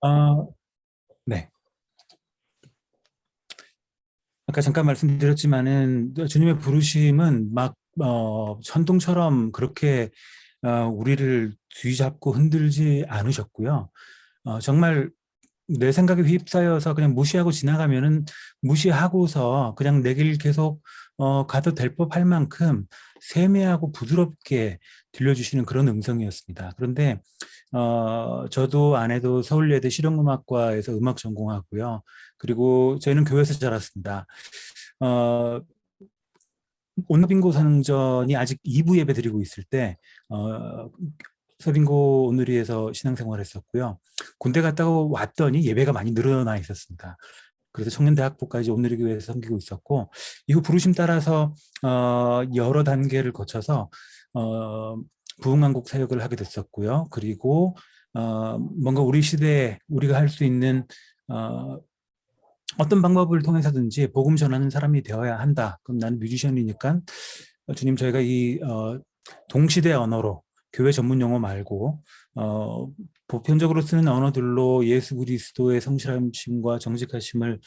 어, 네. 아까 잠깐 말씀드렸지만은 주님의 부르심은 막 천둥처럼 그렇게 우리를 뒤잡고 흔들지 않으셨고요. 정말 내 생각에 휩싸여서 그냥 무시하고 지나가면은 무시하고서 그냥 내 길 계속 가도 될 법할 만큼 세미하고 부드럽게 들려주시는 그런 음성이었습니다. 그런데 저도 아내도 서울예대 실용음악과에서 음악 전공하고요. 그리고 저희는 교회에서 자랐습니다. 어, 온누빙고 상전이 아직 2부 예배 드리고 있을 때 서빙고 온누리에서 신앙생활을 했었고요. 군대 갔다가 왔더니 예배가 많이 늘어나 있었습니다. 그래서 청년대학부까지 온누리교회에서 섬기고 있었고, 이후 부르심 따라서 여러 단계를 거쳐서 어, 부흥한국 사역을 하게 됐었고요. 그리고 뭔가 우리 시대에 우리가 할 수 있는 어, 어떤 방법을 통해서든지 복음 전하는 사람이 되어야 한다. 그럼 나는 뮤지션이니까 주님, 저희가 이 동시대 언어로, 교회 전문 용어 말고 보편적으로 쓰는 언어들로 예수 그리스도의 성실하심과 정직하심을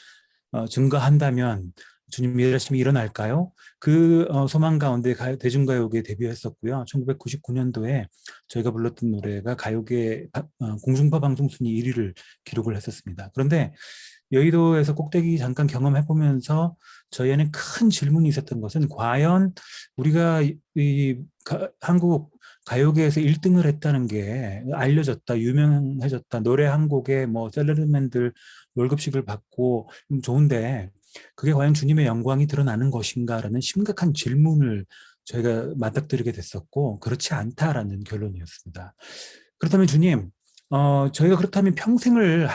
증거한다면 주님 일하심이 일어날까요? 그 소망 가운데 대중가요계에 데뷔했었고요. 1999년도에 저희가 불렀던 노래가 가요계 공중파 방송 순위 1위를 기록을 했었습니다. 그런데 여의도에서 꼭대기 잠깐 경험해보면서 저희에는 큰 질문이 있었던 것은, 과연 우리가 한국 가요계에서 1등을 했다는 게 알려졌다, 유명해졌다, 노래 한 곡에 뭐 셀러리맨들 월급씩을 받고 좋은데 그게 과연 주님의 영광이 드러나는 것인가라는 심각한 질문을 저희가 맞닥뜨리게 됐었고, 그렇지 않다라는 결론이었습니다. 그렇다면 주님, 저희가 그렇다면 평생을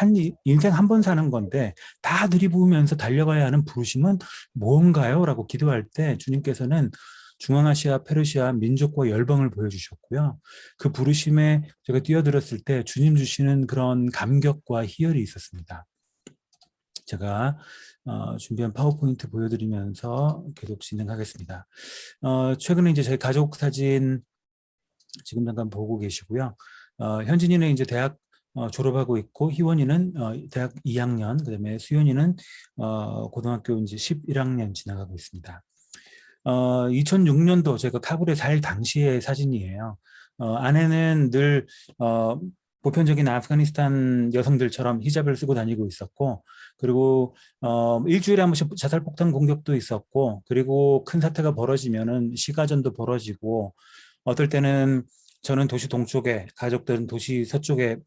인생 한 번 사는 건데 다 들이부으면서 달려가야 하는 부르심은 뭔가요? 라고 기도할 때 주님께서는 중앙아시아, 페르시아 민족과 열방을 보여주셨고요. 그 부르심에 제가 뛰어들었을 때 주님 주시는 그런 감격과 희열이 있었습니다. 제가 준비한 파워포인트 보여드리면서 계속 진행하겠습니다. 최근에 이제 저희 가족 사진 지금 잠깐 보고 계시고요. 현진이는 이제 대학 졸업하고 있고, 희원이는 대학 2학년, 그다음에 수연이는 고등학교 이제 11학년 지나가고 있습니다. 2006년도 제가 카불에 살 당시의 사진이에요. 아내는 늘 보편적인 아프가니스탄 여성들처럼 히잡을 쓰고 다니고 있었고, 그리고 일주일에 한 번씩 자살폭탄 공격도 있었고, 그리고 큰 사태가 벌어지면은 시가전도 벌어지고, 어떨 때는 저는 도시 동쪽에, 가족들은 도시 서쪽에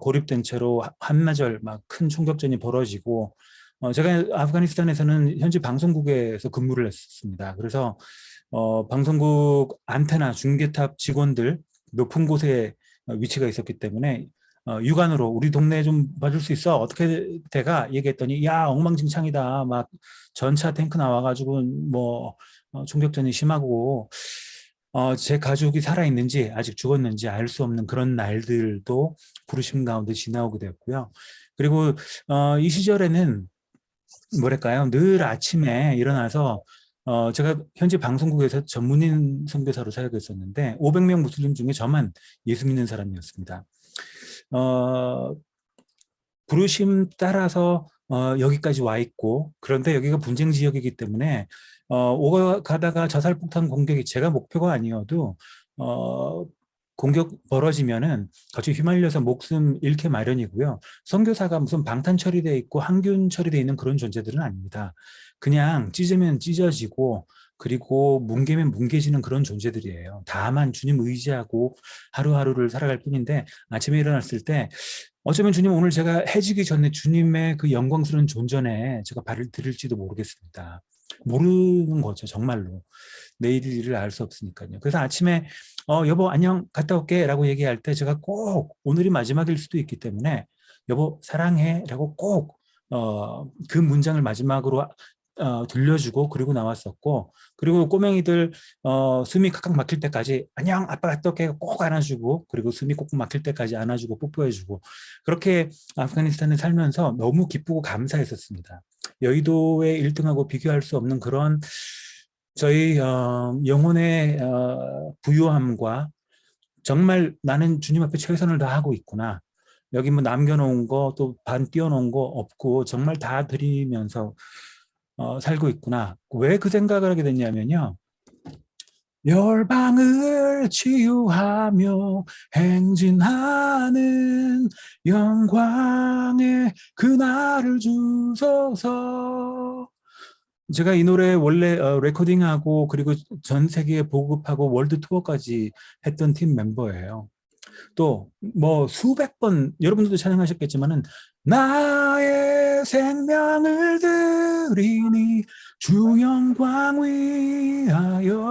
고립된 채로 한나절 막 큰 총격전이 벌어지고, 제가 아프가니스탄에서는 현지 방송국에서 근무를 했습니다. 그래서 방송국 안테나 중계탑 직원들 높은 곳에 위치가 있었기 때문에 육안으로 우리 동네 좀 봐줄 수 있어? 어떻게 돼가? 얘기했더니 야, 엉망진창이다. 막 전차 탱크 나와가지고 뭐 총격전이 심하고 제 가족이 살아있는지 아직 죽었는지 알 수 없는 그런 날들도 부르심 가운데 지나오게 되었고요. 그리고 이 시절에는 뭐랄까요, 늘 아침에 일어나서 제가 현재 방송국에서 전문인 선교사로 사역했었는데 500명 무슬림 중에 저만 예수 믿는 사람이었습니다. 어, 부르심 따라서 여기까지 와 있고, 그런데 여기가 분쟁 지역이기 때문에 오가다가 자살폭탄 공격이 제가 목표가 아니어도 공격 벌어지면은 같이 휘말려서 목숨 잃게 마련이고요. 선교사가 무슨 방탄 처리돼 있고 항균 처리돼 있는 그런 존재들은 아닙니다. 그냥 찢으면 찢어지고, 그리고 뭉개면 뭉개지는 그런 존재들이에요. 다만 주님 의지하고 하루하루를 살아갈 뿐인데, 아침에 일어났을 때 어쩌면 주님, 오늘 제가 해지기 전에 주님의 그 영광스러운 존전에 제가 발을 들일지도 모르겠습니다. 모르는 거죠, 정말로. 내일 일을 알 수 없으니까요. 그래서 아침에 여보 안녕 갔다 올게 라고 얘기할 때 제가 꼭 오늘이 마지막일 수도 있기 때문에 여보 사랑해 라고 꼭 그 문장을 마지막으로 들려주고 그리고 나왔었고, 그리고 꼬맹이들 숨이 칵칵 막힐 때까지 안녕 아빠 갔다 올게 꼭 안아주고, 그리고 숨이 꼭 막힐 때까지 안아주고 뽀뽀해주고, 그렇게 아프가니스탄에 살면서 너무 기쁘고 감사했었습니다. 여의도의 1등하고 비교할 수 없는 그런 저희 영혼의 부유함과, 정말 나는 주님 앞에 최선을 다하고 있구나, 여기 뭐 남겨놓은 거 또 반 띄워놓은 거 없고 정말 다 드리면서 살고 있구나. 왜 그 생각을 하게 됐냐면요. 열방을 치유하며 행진하는 영광의 그날을 주소서. 제가 이 노래 원래 레코딩하고 그리고 전 세계에 보급하고 월드 투어까지 했던 팀 멤버예요. 또 뭐 수백 번 여러분들도 찬양하셨겠지만은 나의 생명을 드리니 주 영광 위하여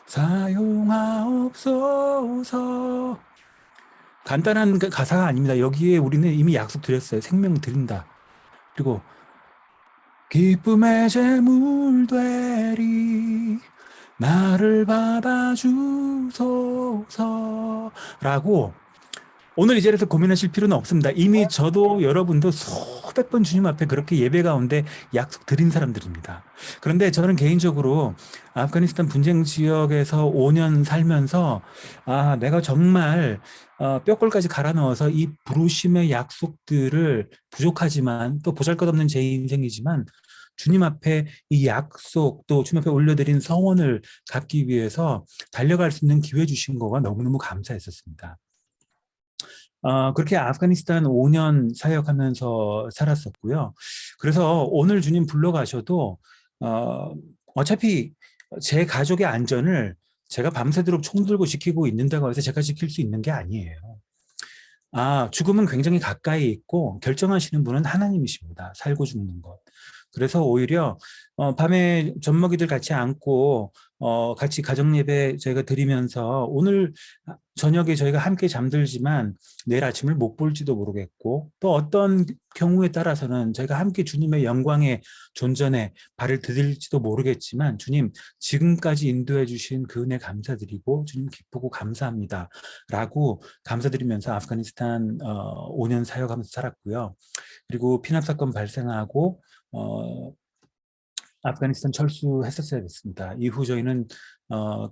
사용하옵소서. 간단한 가사가 아닙니다. 여기에 우리는 이미 약속 드렸어요. 생명 드린다. 그리고 기쁨의 제물 되리 나를 받아주소서라고 오늘 이 자리에서 고민하실 필요는 없습니다. 이미 저도 여러분도 수백 번 주님 앞에 그렇게 예배 가운데 약속 드린 사람들입니다. 그런데 저는 개인적으로 아프가니스탄 분쟁 지역에서 5년 살면서 내가 정말 뼈골까지 갈아 넣어서 이 부르심의 약속들을 부족하지만 또 보잘것없는 제 인생이지만 주님 앞에 이 약속 또 주님 앞에 올려드린 서원을 갚기 위해서 달려갈 수 있는 기회 주신 거가 너무너무 감사했었습니다. 그렇게 아프가니스탄 5년 사역하면서 살았었고요. 그래서 오늘 주님 불러가셔도 어차피 제 가족의 안전을 제가 밤새도록 총 들고 지키고 있는다고 해서 제가 지킬 수 있는 게 아니에요. 죽음은 굉장히 가까이 있고 결정하시는 분은 하나님이십니다. 살고 죽는 것. 그래서 오히려 밤에 젖먹이들 같이 안고 같이 가정 예배 저희가 드리면서 오늘 저녁에 저희가 함께 잠들지만 내일 아침을 못 볼지도 모르겠고 또 어떤 경우에 따라서는 저희가 함께 주님의 영광의 존전에 발을 디딜지도 모르겠지만 주님 지금까지 인도해 주신 그 은혜 감사드리고 주님 기쁘고 감사합니다 라고 감사드리면서 아프가니스탄 5년 사역하면서 살았고요. 그리고 피납 사건 발생하고 아프가니스탄 철수했었어야 됐습니다. 이후 저희는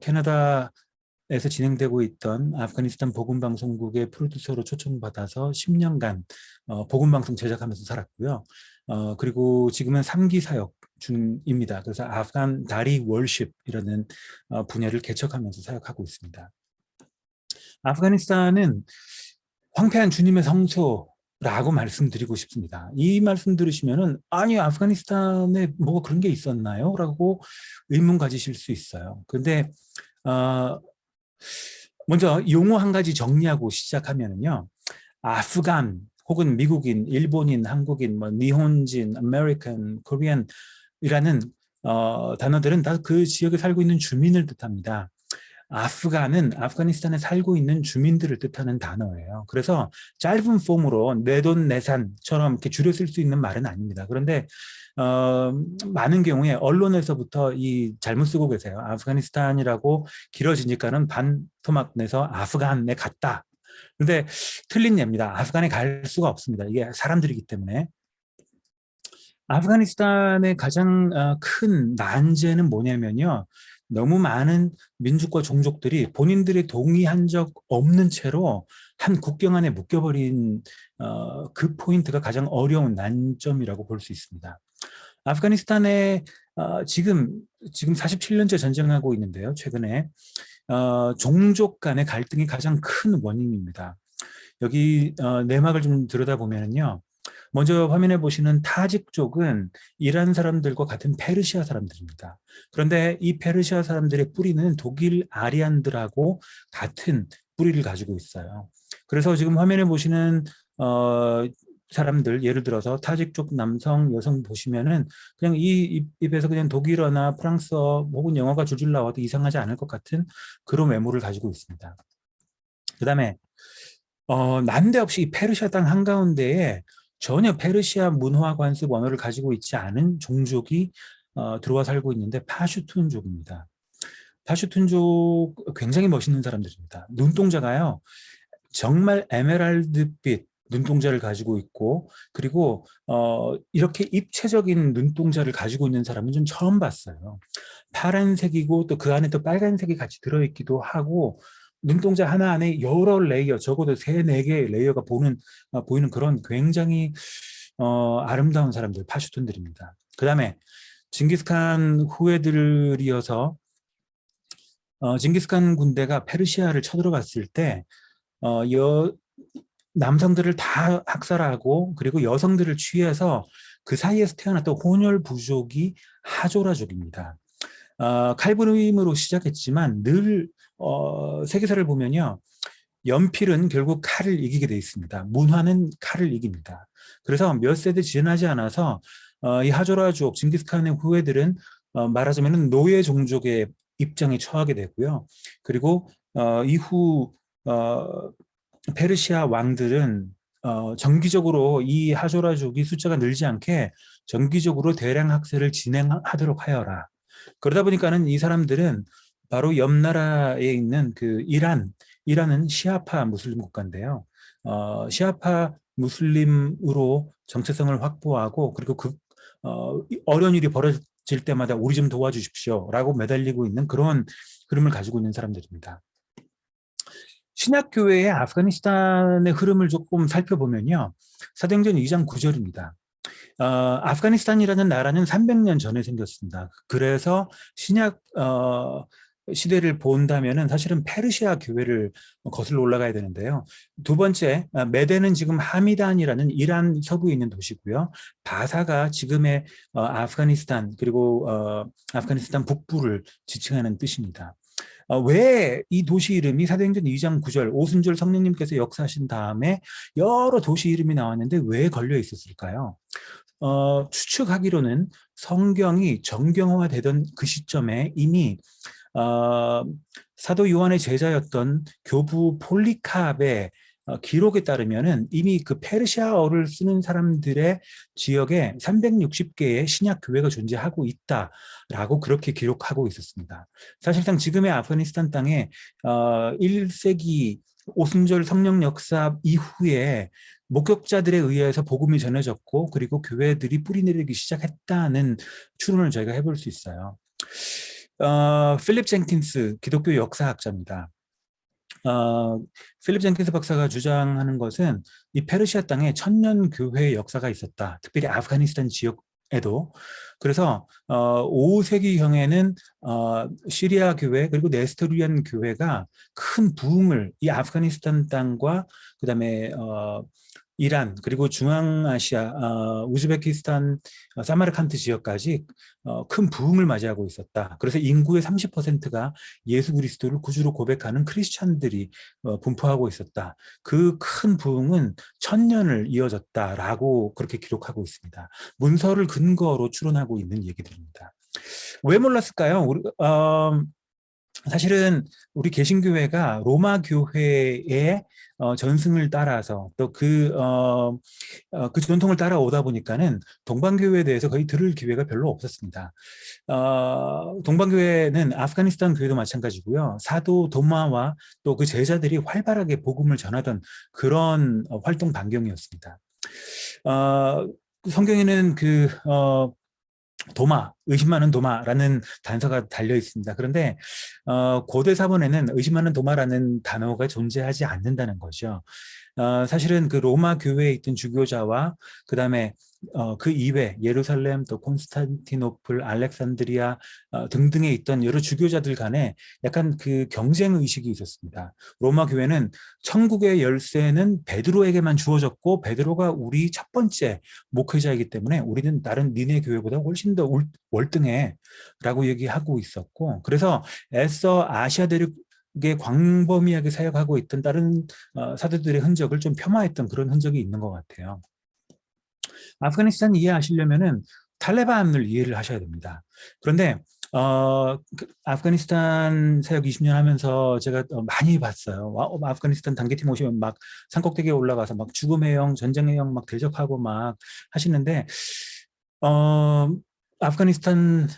캐나다에서 진행되고 있던 아프가니스탄 복음방송국의 프로듀서로 초청받아서 10년간 복음방송 제작하면서 살았고요. 그리고 지금은 3기 사역 중입니다. 그래서 아프간 다리 월십이라는 분야를 개척하면서 사역하고 있습니다. 아프가니스탄은 황폐한 주님의 성소라고 말씀드리고 싶습니다. 이 말씀 들으시면은 아니 아프가니스탄에 뭐가 그런 게 있었나요? 라고 의문 가지실 수 있어요. 근데 먼저 용어 한 가지 정리하고 시작하면은요. 아프간 혹은 미국인, 일본인, 한국인, 뭐 니혼진, 아메리칸, 코리안이라는 단어들은 다 그 지역에 살고 있는 주민을 뜻합니다. 아프간은 아프가니스탄에 살고 있는 주민들을 뜻하는 단어예요. 그래서 짧은 폼으로 내돈내산처럼 이렇게 줄여 쓸 수 있는 말은 아닙니다. 그런데 많은 경우에 언론에서부터 이 잘못 쓰고 계세요. 아프가니스탄이라고 길어지니까는 반토막 내서 아프간에 갔다. 그런데 틀린 예입니다. 아프간에 갈 수가 없습니다. 이게 사람들이기 때문에. 아프가니스탄의 가장 큰 난제는 뭐냐면요. 너무 많은 민족과 종족들이 본인들이 동의한 적 없는 채로 한 국경 안에 묶여버린 그 포인트가 가장 어려운 난점이라고 볼 수 있습니다. 아프가니스탄에 지금 47년째 전쟁하고 있는데요. 최근에 종족 간의 갈등이 가장 큰 원인입니다. 여기 내막을 좀 들여다보면요. 먼저 화면에 보시는 타직족은 이란 사람들과 같은 페르시아 사람들입니다. 그런데 이 페르시아 사람들의 뿌리는 독일 아리안들하고 같은 뿌리를 가지고 있어요. 그래서 지금 화면에 보시는 사람들 예를 들어서 타직족 남성, 여성 보시면은 그냥 이 입에서 그냥 독일어나 프랑스어 혹은 영어가 줄줄 나와도 이상하지 않을 것 같은 그런 외모를 가지고 있습니다. 그다음에 난데없이 이 페르시아 땅 한가운데에 전혀 페르시아 문화 관습 언어를 가지고 있지 않은 종족이 들어와 살고 있는데 파슈툰족입니다. 파슈툰족 굉장히 멋있는 사람들입니다. 눈동자가요. 정말 에메랄드빛 눈동자를 가지고 있고 그리고 이렇게 입체적인 눈동자를 가지고 있는 사람은 좀 처음 봤어요. 파란색이고 또 그 안에 또 빨간색이 같이 들어있기도 하고 눈동자 하나 안에 여러 레이어, 적어도 3-4개의 레이어가 보이는 그런 굉장히 아름다운 사람들, 파슈툰들입니다. 그 다음에 징기스칸 후예들이어서 징기스칸 군대가 페르시아를 쳐들어갔을 때 남성들을 다 학살하고 그리고 여성들을 취해서 그 사이에서 태어났던 혼혈 부족이 하조라족입니다. 칼부림으로 시작했지만 늘 세계사를 보면요. 연필은 결국 칼을 이기게 돼 있습니다. 문화는 칼을 이깁니다. 그래서 몇 세대 지나지 않아서 이 하조라족, 징기스칸의 후예들은 말하자면 노예 종족의 입장에 처하게 되고요. 그리고 이후 페르시아 왕들은 정기적으로 이 하조라족이 숫자가 늘지 않게 정기적으로 대량 학살을 진행하도록 하여라. 그러다 보니까는 이 사람들은 바로 옆 나라에 있는 그 이란은 시아파 무슬림 국가인데요. 시아파 무슬림으로 정체성을 확보하고 그리고 어려운 일이 벌어질 때마다 우리 좀 도와주십시오라고 매달리고 있는 그런 흐름을 가지고 있는 사람들입니다. 신약교회의 아프가니스탄의 흐름을 조금 살펴보면요. 사도행전 2장 9절입니다. 아프가니스탄이라는 나라는 300년 전에 생겼습니다. 그래서 신약 시대를 본다면은 사실은 페르시아 교회를 거슬러 올라가야 되는데요. 두 번째, 메대는 지금 하미단이라는 이란 서부에 있는 도시고요. 바사가 지금의 아프가니스탄 그리고 아프가니스탄 북부를 지칭하는 뜻입니다. 왜 이 도시 이름이 사도행전 2장 9절 오순절 성령님께서 역사하신 다음에 여러 도시 이름이 나왔는데 왜 걸려 있었을까요? 추측하기로는 성경이 정경화되던 그 시점에 이미 사도 요한의 제자였던 교부 폴리캅의 기록에 따르면은 이미 그 페르시아어를 쓰는 사람들의 지역에 360개의 신약 교회가 존재하고 있다라고 그렇게 기록하고 있었습니다. 사실상 지금의 아프가니스탄 땅에 1세기 오순절 성령 역사 이후에 목격자들에 의해서 복음이 전해졌고 그리고 교회들이 뿌리내리기 시작했다는 추론을 저희가 해볼 수 있어요. 필립 젠킨스 기독교 역사학자입니다. 필립 젠킨스 박사가 주장하는 것은 이 페르시아 땅에 천년 교회의 역사가 있었다. 특별히 아프가니스탄 지역에도. 그래서 5세기경에는 시리아 교회 그리고 네스토리안 교회가 큰 부흥을 이 아프가니스탄 땅과 그다음에 이란 그리고 중앙아시아, 우즈베키스탄, 사마르칸트 지역까지 큰 부흥을 맞이하고 있었다. 그래서 인구의 30%가 예수 그리스도를 구주로 고백하는 크리스찬들이 분포하고 있었다. 그 큰 부흥은 1000년을 이어졌다라고 그렇게 기록하고 있습니다. 문서를 근거로 추론하고 있는 얘기들입니다. 왜 몰랐을까요? 사실은 우리 개신교회가 로마 교회의 전승을 따라서 또 그 전통을 따라오다 보니까는 동방교회에 대해서 거의 들을 기회가 별로 없었습니다. 동방교회는 아프가니스탄 교회도 마찬가지고요. 사도 도마와 또 그 제자들이 활발하게 복음을 전하던 그런 활동 반경이었습니다. 성경에는 의심 많은 도마라는 단서가 달려 있습니다. 그런데 고대 사본에는 의심 많은 도마라는 단어가 존재하지 않는다는 거죠. 사실은 그 로마 교회에 있던 주교자와 그다음에 그 이외 예루살렘 또 콘스탄티노플 알렉산드리아 등등에 있던 여러 주교자들 간에 약간 그 경쟁 의식이 있었습니다. 로마 교회는 천국의 열쇠는 베드로에게만 주어졌고 베드로가 우리 첫 번째 목회자이기 때문에 우리는 다른 니네 교회보다 훨씬 더 월등해라고 얘기하고 있었고 그래서 애써 아시아 대륙에 광범위하게 사역하고 있던 다른 사도들의 흔적을 좀 폄하했던 그런 흔적이 있는 것 같아요. 아프가니스탄 이해하시려면은 탈레반을 이해를 하셔야 됩니다. 그런데 아프가니스탄 사역 20년 하면서 제가 많이 봤어요. 아프가니스탄 단계팀 오시면 막 산꼭대기에 올라가서 막 죽음의 영, 전쟁의 영 막 대적하고 막 하시는데 아프가니스탄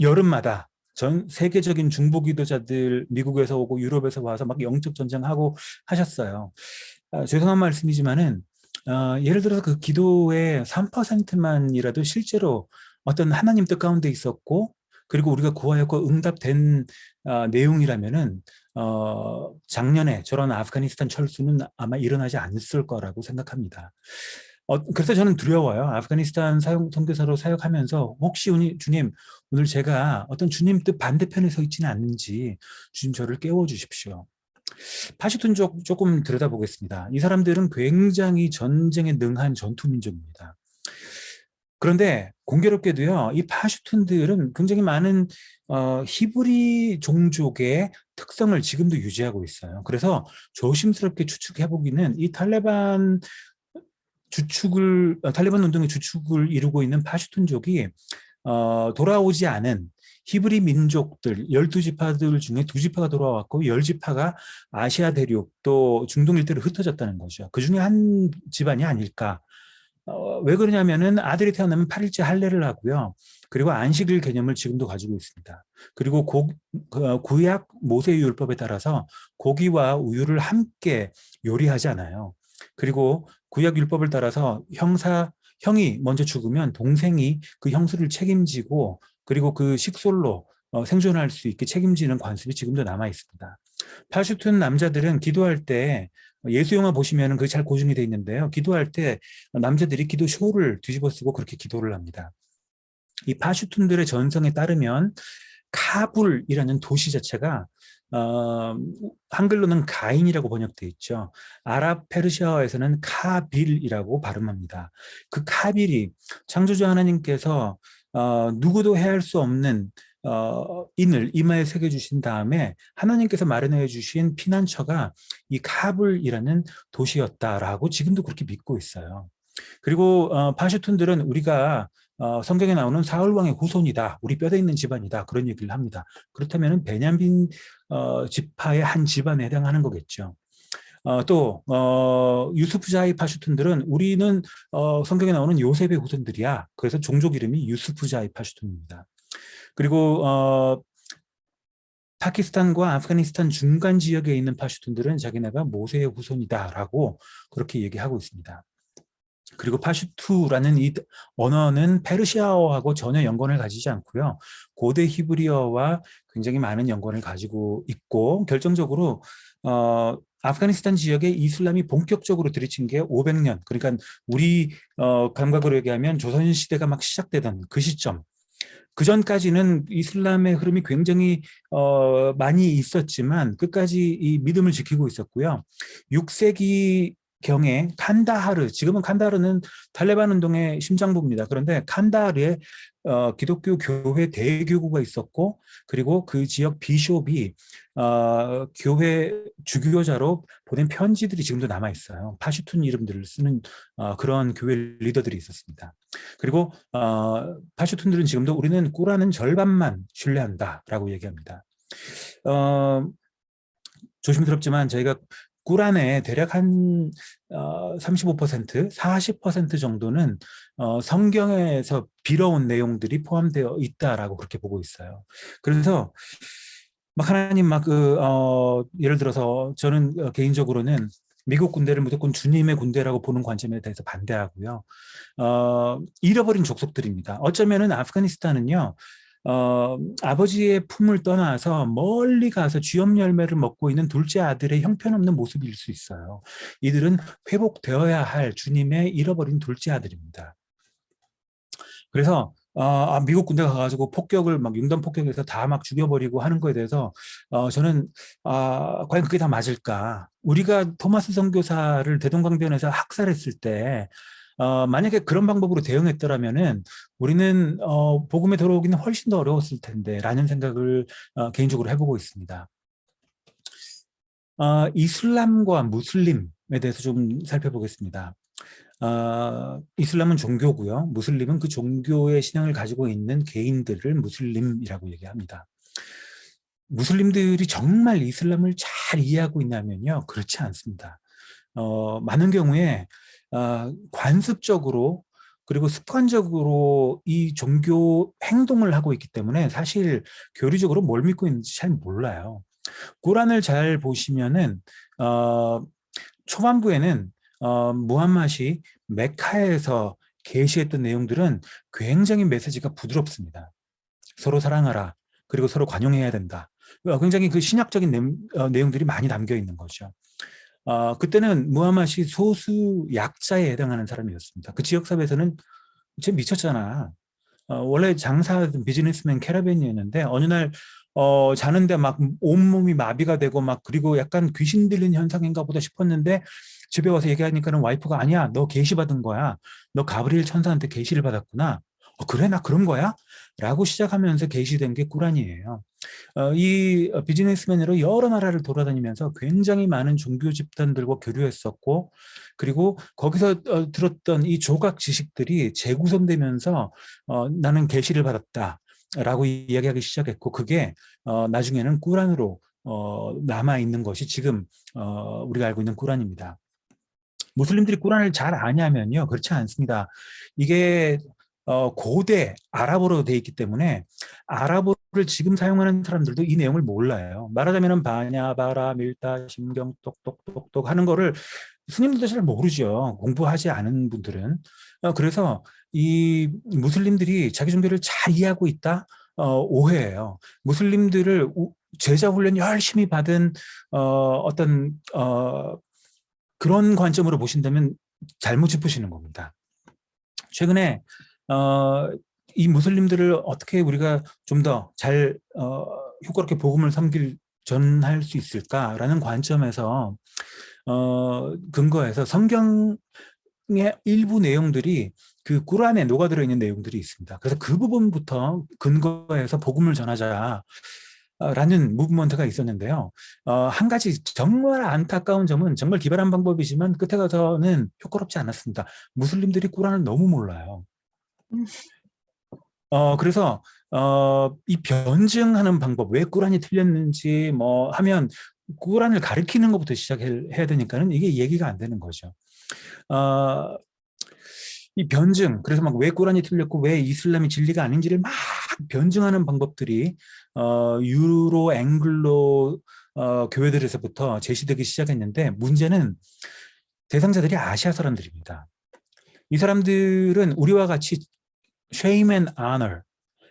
여름마다 전 세계적인 중보 기도자들 미국에서 오고 유럽에서 와서 막 영적 전쟁하고 하셨어요. 죄송한 말씀이지만은 예를 들어서 그 기도의 3%만이라도 실제로 어떤 하나님 뜻 가운데 있었고 그리고 우리가 구하였고 응답된 내용이라면은 작년에 저런 아프가니스탄 철수는 아마 일어나지 않았을 거라고 생각합니다. 그래서 저는 두려워요. 아프가니스탄 선교사로 사역하면서 혹시 주님, 오늘 제가 어떤 주님 뜻 반대편에 서 있지는 않는지 주님 저를 깨워주십시오. 파슈툰족 조금 들여다보겠습니다. 이 사람들은 굉장히 전쟁에 능한 전투민족입니다. 그런데 공교롭게도요, 이 파슈툰들은 굉장히 많은 히브리 종족의 특성을 지금도 유지하고 있어요. 그래서 조심스럽게 추측해보기는 이 탈레반 운동의 주축을 이루고 있는 파슈툰족이 돌아오지 않은 히브리 민족들 12지파들 중에 2지파가 돌아왔고 10지파가 아시아 대륙 또 중동 일대로 흩어졌다는 거죠. 그 중에 한 집안이 아닐까. 왜 그러냐면은 아들이 태어나면 8일째 할례를 하고요. 그리고 안식일 개념을 지금도 가지고 있습니다. 그리고 구약 모세율법에 따라서 고기와 우유를 함께 요리하지 않아요. 그리고 구약 율법을 따라서 형이 먼저 죽으면 동생이 그 형수를 책임지고 그리고 그 식솔로 생존할 수 있게 책임지는 관습이 지금도 남아 있습니다. 파슈툰 남자들은 기도할 때 예수 영화 보시면 그게 잘 고증이 돼 있는데요. 기도할 때 남자들이 기도 쇼를 뒤집어 쓰고 그렇게 기도를 합니다. 이 파슈툰들의 전성에 따르면 카불이라는 도시 자체가 한글로는 가인이라고 번역되어 있죠. 아랍 페르시아어에서는 카빌이라고 발음합니다. 그 카빌이 창조주 하나님께서 누구도 해할 수 없는 인을 이마에 새겨주신 다음에 하나님께서 마련해 주신 피난처가 이 카불이라는 도시였다라고 지금도 그렇게 믿고 있어요. 그리고 파슈툰들은 우리가 성경에 나오는 사울 왕의 후손이다. 우리 뼈대 있는 집안이다. 그런 얘기를 합니다. 그렇다면 베냐민 지파의 한 집안에 해당하는 거겠죠. 또 유스프자이 파슈툰들은 우리는 성경에 나오는 요셉의 후손들이야. 그래서 종족 이름이 유스프자이 파슈툰입니다. 그리고 파키스탄과 아프가니스탄 중간 지역에 있는 파슈툰들은 자기네가 모세의 후손이다라고 그렇게 얘기하고 있습니다. 그리고 파슈투라는 이 언어는 페르시아어하고 전혀 연관을 가지지 않고요. 고대 히브리어와 굉장히 많은 연관을 가지고 있고 결정적으로 아프가니스탄 지역에 이슬람이 본격적으로 들이친 게 500년, 그러니까 우리 감각으로 얘기하면 조선시대가 막 시작되던 그 시점, 그 전까지는 이슬람의 흐름이 굉장히 많이 있었지만 끝까지 이 믿음을 지키고 있었고요. 6세기 경에 칸다하르, 지금은 칸다하르는 탈레반 운동의 심장부입니다. 그런데 칸다하르에 기독교 교회 대교구가 있었고 그리고 그 지역 비숍이 교회 주교자로 보낸 편지들이 지금도 남아 있어요. 파슈툰 이름들을 쓰는 그런 교회 리더들이 있었습니다. 그리고 파슈툰들은 지금도 우리는 꾸라는 절반만 신뢰한다라고 얘기합니다. 조심스럽지만 저희가 꾸란에 대략 한 35%, 40% 정도는 성경에서 빌어온 내용들이 포함되어 있다라고 그렇게 보고 있어요. 그래서 막 하나님 예를 들어서 저는 개인적으로는 미국 군대를 무조건 주님의 군대라고 보는 관점에 대해서 반대하고요. 잃어버린 족속들입니다. 어쩌면은 아프가니스탄은요. 아버지의 품을 떠나서 멀리 가서 쥐염 열매를 먹고 있는 둘째 아들의 형편없는 모습일 수 있어요. 이들은 회복되어야 할 주님의 잃어버린 둘째 아들입니다. 그래서 미국 군대 가가지고 폭격을 막 융단 폭격해서 다 막 죽여버리고 하는 거에 대해서 저는 과연 그게 다 맞을까? 우리가 토마스 선교사를 대동강변에서 학살했을 때 만약에 그런 방법으로 대응했더라면은 우리는 복음에 들어오기는 훨씬 더 어려웠을 텐데라는 생각을 개인적으로 해보고 있습니다. 이슬람과 무슬림에 대해서 좀 살펴보겠습니다. 이슬람은 종교고요. 무슬림은 그 종교의 신앙을 가지고 있는 개인들을 무슬림이라고 얘기합니다. 무슬림들이 정말 이슬람을 잘 이해하고 있냐면요. 그렇지 않습니다. 많은 경우에 관습적으로 그리고 습관적으로 이 종교 행동을 하고 있기 때문에 사실 교리적으로 뭘 믿고 있는지 잘 몰라요. 꾸란을 잘 보시면은 초반부에는 무함mad이 메카에서 계시했던 내용들은 굉장히 메시지가 부드럽습니다. 서로 사랑하라. 그리고 서로 관용해야 된다. 굉장히 그 신약적인 내용들이 많이 담겨 있는 거죠. 그때는 무하마시 소수 약자에 해당하는 사람이었습니다. 그 지역 사회에서는 쟤 미쳤잖아. 원래 장사하던 비즈니스맨 캐러밴이었는데 어느 날 자는데 막 온몸이 마비가 되고 막 그리고 약간 귀신 들린 현상인가 보다 싶었는데 집에 와서 얘기하니까는 와이프가 아니야 너 계시 받은 거야. 너 가브리엘 천사한테 계시를 받았구나. 그래 나 그런 거야? 라고 시작하면서 계시된 게 꾸란이에요. 이 비즈니스맨으로 여러 나라를 돌아다니면서 굉장히 많은 종교 집단들과 교류했었고 그리고 거기서 들었던 이 조각 지식들이 재구성되면서 나는 계시를 받았다 라고 이야기하기 시작했고 그게 나중에는 꾸란으로 남아있는 것이 지금 우리가 알고 있는 꾸란입니다. 무슬림들이 꾸란을 잘 아냐면요 그렇지 않습니다. 이게 고대 아랍어로 돼 있기 때문에 아랍어를 지금 사용하는 사람들도 이 내용을 몰라요. 말하자면 바냐 바라 밀다 심경 똑똑똑똑 하는 거를 스님들도 잘 모르죠. 공부하지 않은 분들은. 그래서 이 무슬림들이 자기 종교를 잘 이해하고 있다 오해예요. 무슬림들을 제자 훈련 열심히 받은 어떤 그런 관점으로 보신다면 잘못 짚으시는 겁니다. 최근에 이 무슬림들을 어떻게 우리가 좀 더 잘 효과롭게 복음을 전할 수 있을까라는 관점에서 근거해서 성경의 일부 내용들이 그 꾸란에 녹아들어 있는 내용들이 있습니다. 그래서 그 부분부터 근거해서 복음을 전하자. 라는 무브먼트가 있었는데요. 한 가지 정말 안타까운 점은 정말 기발한 방법이지만 끝에 가서는 효과롭지 않았습니다. 무슬림들이 꾸란을 너무 몰라요. 그래서 이 변증하는 방법, 왜 꾸란이 틀렸는지 뭐 하면 꾸란을 가르치는 것부터 시작해야 되니까는 이게 얘기가 안 되는 거죠. 이 변증, 그래서 막 왜 꾸란이 틀렸고 왜 이슬람이 진리가 아닌지를 막 변증하는 방법들이 유로 앵글로 교회들에서부터 제시되기 시작했는데 문제는 대상자들이 아시아 사람들입니다. 이 사람들은 우리와 같이 shame and honor,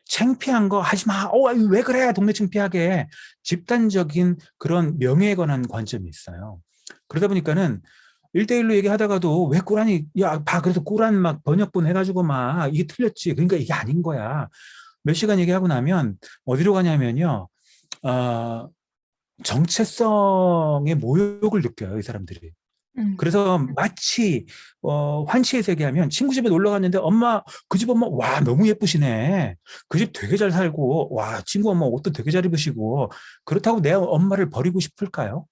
창피한 거 하지 마. 왜 그래? 동네 창피하게. 집단적인 그런 명예에 관한 관점이 있어요. 그러다 보니까는 1대1로 얘기하다가도 왜 꾸란이, 야, 봐. 그래서 꾸란 막 번역본 해가지고 막 이게 틀렸지. 그러니까 이게 아닌 거야. 몇 시간 얘기하고 나면 어디로 가냐면요. 정체성의 모욕을 느껴요. 이 사람들이. 그래서 마치 환치에서 얘기하면 친구 집에 놀러 갔는데 엄마 그 집 엄마 와 너무 예쁘시네. 그 집 되게 잘 살고 와 친구 엄마 옷도 되게 잘 입으시고 그렇다고 내 엄마를 버리고 싶을까요?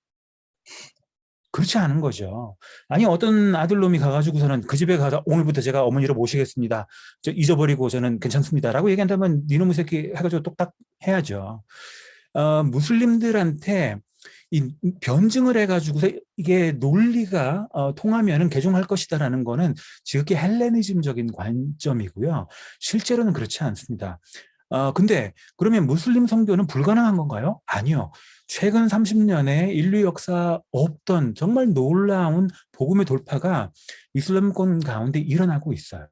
그렇지 않은 거죠. 아니 어떤 아들놈이 가가지고서는 그 집에 가서 오늘부터 제가 어머니를 모시겠습니다. 저 잊어버리고 저는 괜찮습니다라고 얘기한다면 니놈의 새끼 해가지고 똑딱 해야죠. 무슬림들한테 이 변증을 해가지고서 이게 논리가 통하면은 개종할 것이다라는 거는 지극히 헬레니즘적인 관점이고요. 실제로는 그렇지 않습니다. 근데 그러면 무슬림 선교는 불가능한 건가요? 아니요. 최근 30년의 인류 역사 없던 정말 놀라운 복음의 돌파가 이슬람권 가운데 일어나고 있어요.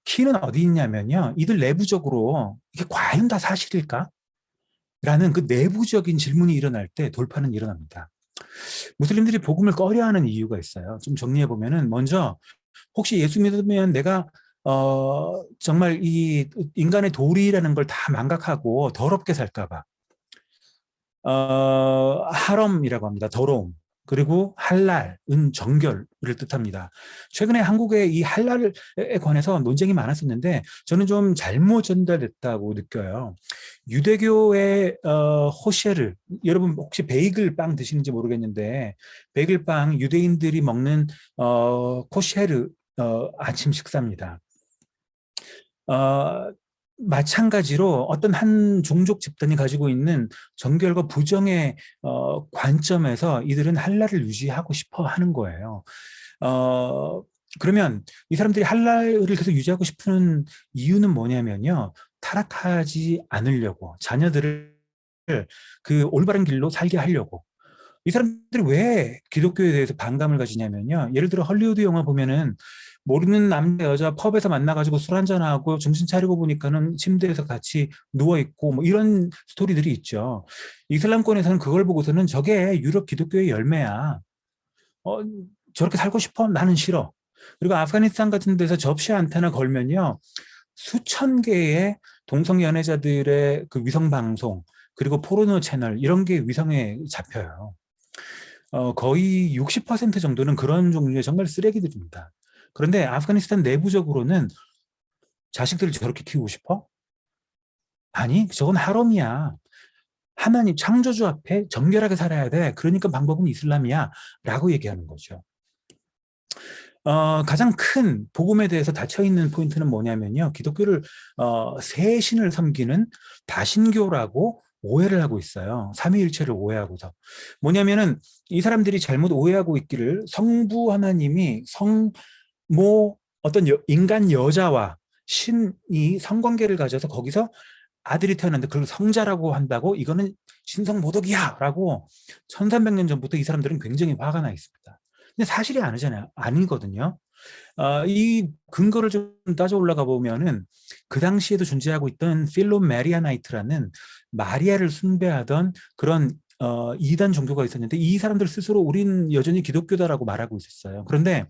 키는 어디 있냐면요. 이들 내부적으로 이게 과연 다 사실일까? 라는 그 내부적인 질문이 일어날 때 돌파는 일어납니다. 무슬림들이 복음을 꺼려하는 이유가 있어요. 좀 정리해 보면은 먼저 혹시 예수 믿으면 내가 정말 이 인간의 도리라는 걸 다 망각하고 더럽게 살까 봐. 하럼이라고 합니다. 더러움. 그리고 할랄은 정결을 뜻합니다. 최근에 한국에 이 할랄에 관해서 논쟁이 많았었는데 저는 좀 잘못 전달됐다고 느껴요. 유대교의 호셰르, 여러분 혹시 베이글 빵 드시는지 모르겠는데 베이글 빵 유대인들이 먹는 코셰르 아침 식사입니다. 마찬가지로 어떤 한 종족 집단이 가지고 있는 정결과 부정의 관점에서 이들은 할랄을 유지하고 싶어 하는 거예요. 그러면 이 사람들이 할랄을 계속 유지하고 싶은 이유는 뭐냐면요. 타락하지 않으려고 자녀들을 그 올바른 길로 살게 하려고. 이 사람들이 왜 기독교에 대해서 반감을 가지냐면요. 예를 들어 헐리우드 영화 보면은 모르는 남자 여자 펍에서 만나가지고 술 한잔하고 정신 차리고 보니까는 침대에서 같이 누워있고 뭐 이런 스토리들이 있죠. 이슬람권에서는 그걸 보고서는 저게 유럽 기독교의 열매야. 어, 저렇게 살고 싶어? 나는 싫어. 그리고 아프가니스탄 같은 데서 접시 안테나 걸면요. 수천 개의 동성 연애자들의 그 위성 방송 그리고 포르노 채널 이런 게 위성에 잡혀요. 거의 60% 정도는 그런 종류의 정말 쓰레기들입니다. 그런데 아프가니스탄 내부적으로는 자식들을 저렇게 키우고 싶어? 아니, 저건 하럼이야. 하나님 창조주 앞에 정결하게 살아야 돼. 그러니까 방법은 이슬람이야. 라고 얘기하는 거죠. 가장 큰 복음에 대해서 닫혀있는 포인트는 뭐냐면요. 기독교를 새 신을 섬기는 다신교라고 오해를 하고 있어요. 삼위일체를 오해하고서. 뭐냐면은 이 사람들이 잘못 오해하고 있기를 성부 하나님이 성모 어떤 인간 여자와 신이 성관계를 가져서 거기서 아들이 태어났는데 그걸 성자라고 한다고 이거는 신성모독이야 라고 1300년 전부터 이 사람들은 굉장히 화가 나 있습니다. 근데 사실이 아니잖아요. 아니거든요. 이 근거를 좀 따져 올라가 보면은 그 당시에도 존재하고 있던 필로메리아나이트라는 마리아를 숭배하던 그런 이단 종교가 있었는데 이 사람들 스스로 우린 여전히 기독교다라고 말하고 있었어요. 그런데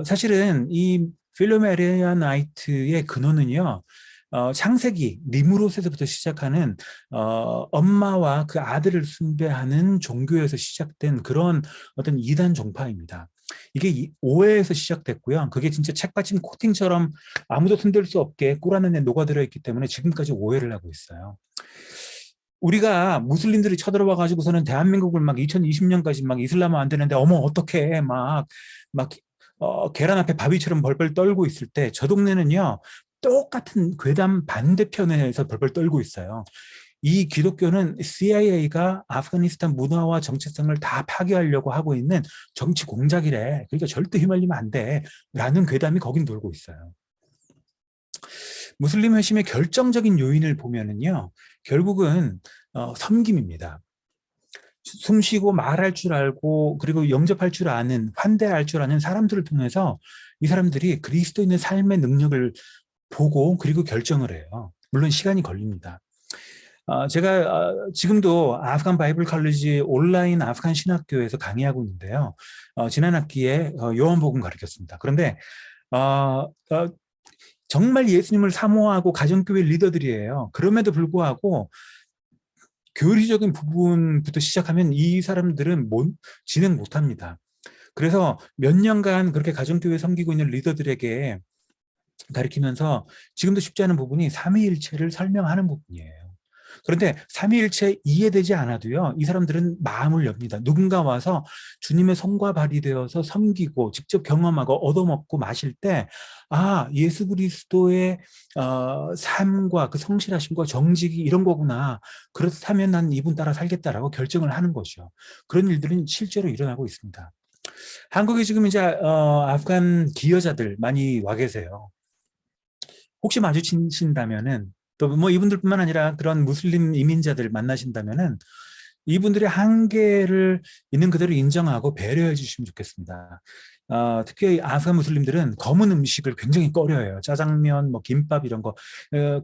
사실은 이 필로메리아나이트의 근원은요. 창세기 니무롯에서부터 시작하는 엄마와 그 아들을 숭배하는 종교에서 시작된 그런 어떤 이단 종파입니다. 이게 오해에서 시작됐고요. 그게 진짜 책받침 코팅처럼 아무도 손댈 수 없게 꿀 안에 녹아들어 있기 때문에 지금까지 오해를 하고 있어요. 우리가 무슬림들이 쳐들어와 가지고서는 대한민국을 막 2020년까지 막 이슬람화 안 되는데 어머 어떡해 막 계란 앞에 바위처럼 벌벌 떨고 있을 때 저 동네는요 똑같은 괴담 반대편에서 벌벌 떨고 있어요. 이 기독교는 CIA가 아프가니스탄 문화와 정체성을 다 파괴하려고 하고 있는 정치 공작이래. 그러니까 절대 휘말리면 안 돼. 라는 괴담이 거긴 돌고 있어요. 무슬림 회심의 결정적인 요인을 보면은요, 결국은 섬김입니다. 숨쉬고 말할 줄 알고 그리고 영접할 줄 아는 환대할 줄 아는 사람들을 통해서 이 사람들이 그리스도인의 삶의 능력을 보고 그리고 결정을 해요. 물론 시간이 걸립니다. 제가 지금도 아프간 바이블 칼리지 온라인 아프간 신학교에서 강의하고 있는데요. 지난 학기에 요한복음 가르쳤습니다. 그런데 정말 예수님을 사모하고 가정교회 리더들이에요. 그럼에도 불구하고 교리적인 부분부터 시작하면 이 사람들은 진행 못합니다. 그래서 몇 년간 그렇게 가정교회 섬기고 있는 리더들에게 가르치면서 지금도 쉽지 않은 부분이 삼위일체를 설명하는 부분이에요. 그런데 삼위일체 이해되지 않아도요. 이 사람들은 마음을 엽니다. 누군가 와서 주님의 손과 발이 되어서 섬기고 직접 경험하고 얻어먹고 마실 때 예수 그리스도의 삶과 그 성실하심과 정직이 이런 거구나. 그렇다면 난 이분 따라 살겠다라고 결정을 하는 거죠. 그런 일들은 실제로 일어나고 있습니다. 한국에 지금 이제 아프간 기여자들 많이 와 계세요. 혹시 마주치신다면은 또 뭐 이분들뿐만 아니라 그런 무슬림 이민자들 만나신다면은 이분들의 한계를 있는 그대로 인정하고 배려해 주시면 좋겠습니다. 특히 아프간 무슬림들은 검은 음식을 굉장히 꺼려해요. 짜장면, 뭐 김밥 이런 거.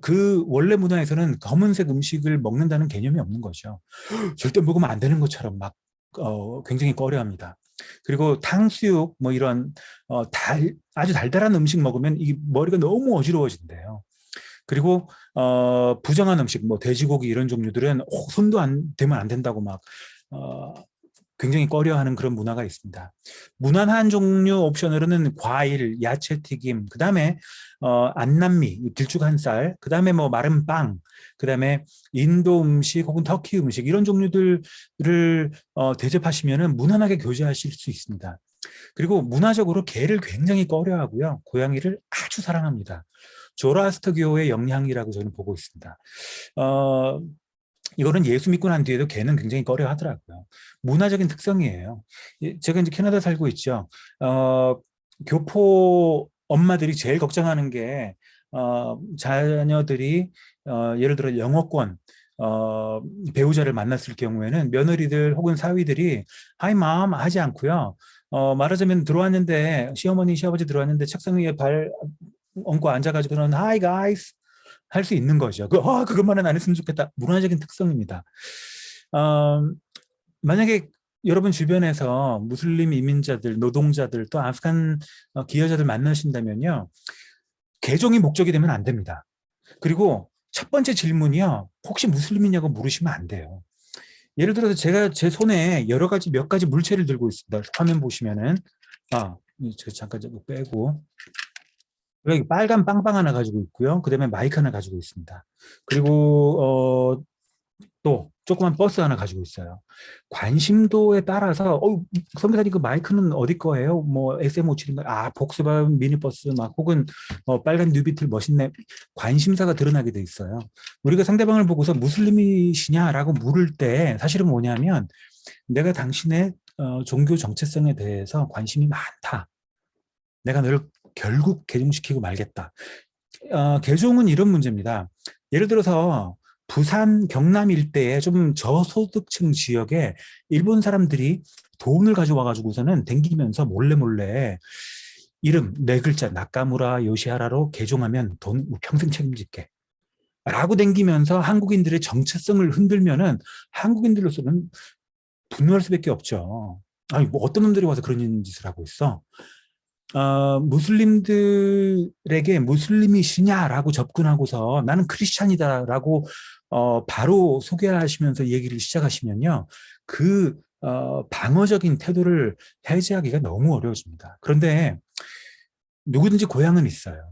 그 원래 문화에서는 검은색 음식을 먹는다는 개념이 없는 거죠. 절대 먹으면 안 되는 것처럼 막 굉장히 꺼려합니다. 그리고 탕수육 뭐 이런 아주 달달한 음식 먹으면 이 머리가 너무 어지러워진대요. 그리고 부정한 음식 뭐 돼지고기 이런 종류들은 손도 안 대면 안 된다고 막 굉장히 꺼려하는 그런 문화가 있습니다. 무난한 종류 옵션으로는 과일, 야채 튀김, 그 다음에 안남미, 들쭉한 쌀, 그 다음에 뭐 마른 빵, 그 다음에 인도 음식 혹은 터키 음식 이런 종류들을 대접하시면은 무난하게 교제하실 수 있습니다. 그리고 문화적으로 개를 굉장히 꺼려하고요. 고양이를 아주 사랑합니다. 조라스터교의 영향이라고 저는 보고 있습니다. 이거는 예수 믿고 난 뒤에도 개는 굉장히 꺼려 하더라고요. 문화적인 특성이에요. 제가 이제 캐나다 살고 있죠. 교포 엄마들이 제일 걱정하는 게 자녀들이 예를 들어 영어권 배우자를 만났을 경우에는 며느리들 혹은 사위들이 하이 맘 하지 않고요. 말하자면 들어왔는데 시어머니 시아버지 들어왔는데 책상 위에 발 얹고 앉아가지고는 하이 가이스 할 수 있는 거죠. 그것만은 안 했으면 좋겠다. 문화적인 특성입니다. 어, 만약에 여러분 주변에서 무슬림 이민자들, 노동자들, 또 아프간 기여자들 만나신다면요. 개종이 목적이 되면 안 됩니다. 그리고 첫 번째 질문이요. 혹시 무슬림이냐고 물으시면 안 돼요. 예를 들어서 제가 제 손에 여러 가지 몇 가지 물체를 들고 있습니다. 화면 보시면은 제가 잠깐 좀 빼고 여기 빨간 빵빵 하나 가지고 있고요. 그다음에 마이크 하나 가지고 있습니다. 그리고 또 조그만 버스 하나 가지고 있어요. 관심도에 따라서 선배사님 그 마이크는 어디 거예요? 뭐 SM57인가? 복스바겐 미니버스 막 혹은 빨간 뉴비틀 멋있네. 관심사가 드러나게 돼 있어요. 우리가 상대방을 보고서 무슬림이시냐라고 물을 때 사실은 뭐냐면 내가 당신의 종교 정체성에 대해서 관심이 많다. 내가 너를 결국 개종시키고 말겠다. 개종은 이런 문제입니다. 예를 들어서 부산, 경남 일대에 좀 저소득층 지역에 일본 사람들이 돈을 가져와가지고서는 댕기면서 몰래 이름 네 글자 나카무라 요시하라로 개종하면 돈 평생 책임질게. 라고 댕기면서 한국인들의 정체성을 흔들면은 한국인들로서는 분노할 수밖에 없죠. 아니, 뭐 어떤 놈들이 와서 그런 짓을 하고 있어. 무슬림들에게 무슬림이시냐라고 접근하고서 나는 크리스찬이다라고 바로 소개하시면서 얘기를 시작하시면요. 방어적인 태도를 해제하기가 너무 어려워집니다. 그런데 누구든지 고향은 있어요.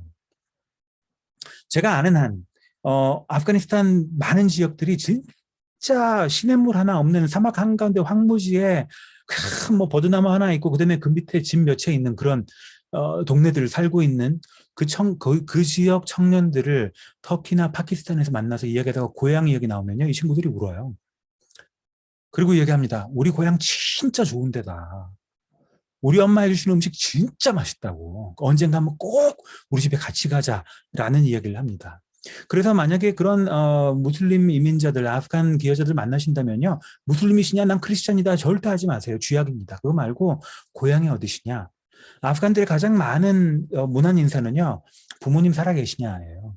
제가 아는 한 아프가니스탄 많은 지역들이 진짜 시냇물 하나 없는 사막 한가운데 황무지에 큰 뭐 버드나무 하나 있고 그다음에 그 밑에 집 몇 채 있는 그런 동네들을 살고 있는 그 지역 청년들을 터키나 파키스탄에서 만나서 이야기하다가 고향 이야기 나오면요. 이 친구들이 울어요. 그리고 얘기합니다. 우리 고향 진짜 좋은 데다. 우리 엄마 해주시는 음식 진짜 맛있다고. 언젠가 한번 꼭 우리 집에 같이 가자라는 이야기를 합니다. 그래서 만약에 그런 무슬림 이민자들, 아프간 기여자들 만나신다면요. 무슬림이시냐? 난 크리스찬이다. 절대 하지 마세요. 쥐약입니다. 그거 말고 고향이 어디시냐? 아프간들의 가장 많은 문안 인사는요. 부모님 살아계시냐예요.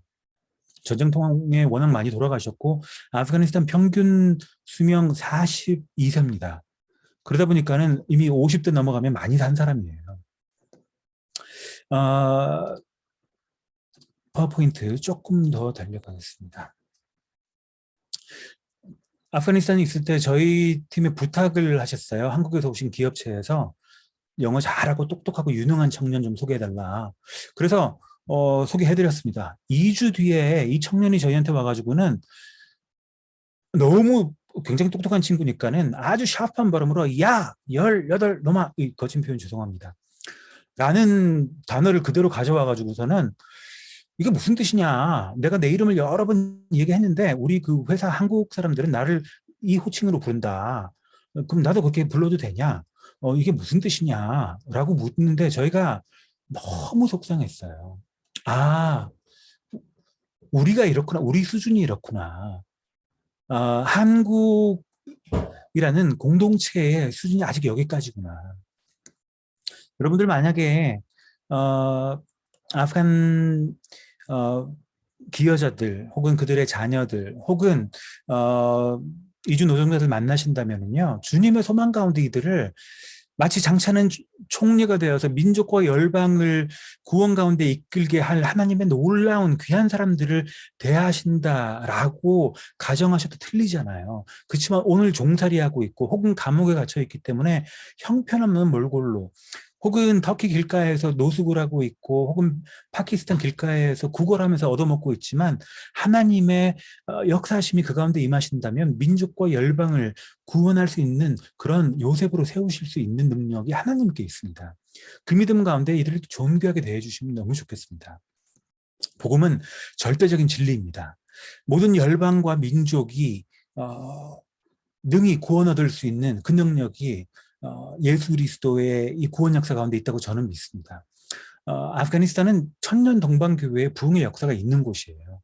전쟁통에 워낙 많이 돌아가셨고 아프가니스탄 평균 수명 42세입니다. 그러다 보니까는 이미 50대 넘어가면 많이 산 사람이에요. 파워포인트 조금 더 달려가겠습니다. 아프가니스탄에 있을 때 저희 팀에 부탁을 하셨어요. 한국에서 오신 기업체에서 영어 잘하고 똑똑하고 유능한 청년 좀 소개해달라. 그래서 소개해드렸습니다. 2주 뒤에 이 청년이 저희한테 와가지고는 너무 굉장히 똑똑한 친구니까는 아주 샤프한 발음으로 야, 18 놈아, 이 거친 표현 죄송합니다. 라는 단어를 그대로 가져와가지고서는 이게 무슨 뜻이냐. 내가 내 이름을 여러 번 얘기했는데 우리 그 회사 한국 사람들은 나를 이 호칭으로 부른다. 그럼 나도 그렇게 불러도 되냐? 이게 무슨 뜻이냐? 라고 묻는데 저희가 너무 속상했어요. 아, 우리가 이렇구나. 우리 수준이 이렇구나. 한국이라는 공동체의 수준이 아직 여기까지구나. 여러분들 만약에 아프간 기여자들 혹은 그들의 자녀들 혹은 이주 노동자들 만나신다면요 주님의 소망 가운데 이들을 마치 장차는 총리가 되어서 민족과 열방을 구원 가운데 이끌게 할 하나님의 놀라운 귀한 사람들을 대하신다라고 가정하셔도 틀리잖아요. 그렇지만 오늘 종살이하고 있고 혹은 감옥에 갇혀 있기 때문에 형편없는 몰골로 혹은 터키 길가에서 노숙을 하고 있고 혹은 파키스탄 길가에서 구걸하면서 얻어먹고 있지만 하나님의 역사하심이 그 가운데 임하신다면 민족과 열방을 구원할 수 있는 그런 요셉으로 세우실 수 있는 능력이 하나님께 있습니다. 그 믿음 가운데 이들을 존귀하게 대해주시면 너무 좋겠습니다. 복음은 절대적인 진리입니다. 모든 열방과 민족이 능히 구원 얻을 수 있는 그 능력이 예수 그리스도의 이 구원 역사 가운데 있다고 저는 믿습니다. 아프가니스탄은 천년 동방교회의 부흥의 역사가 있는 곳이에요.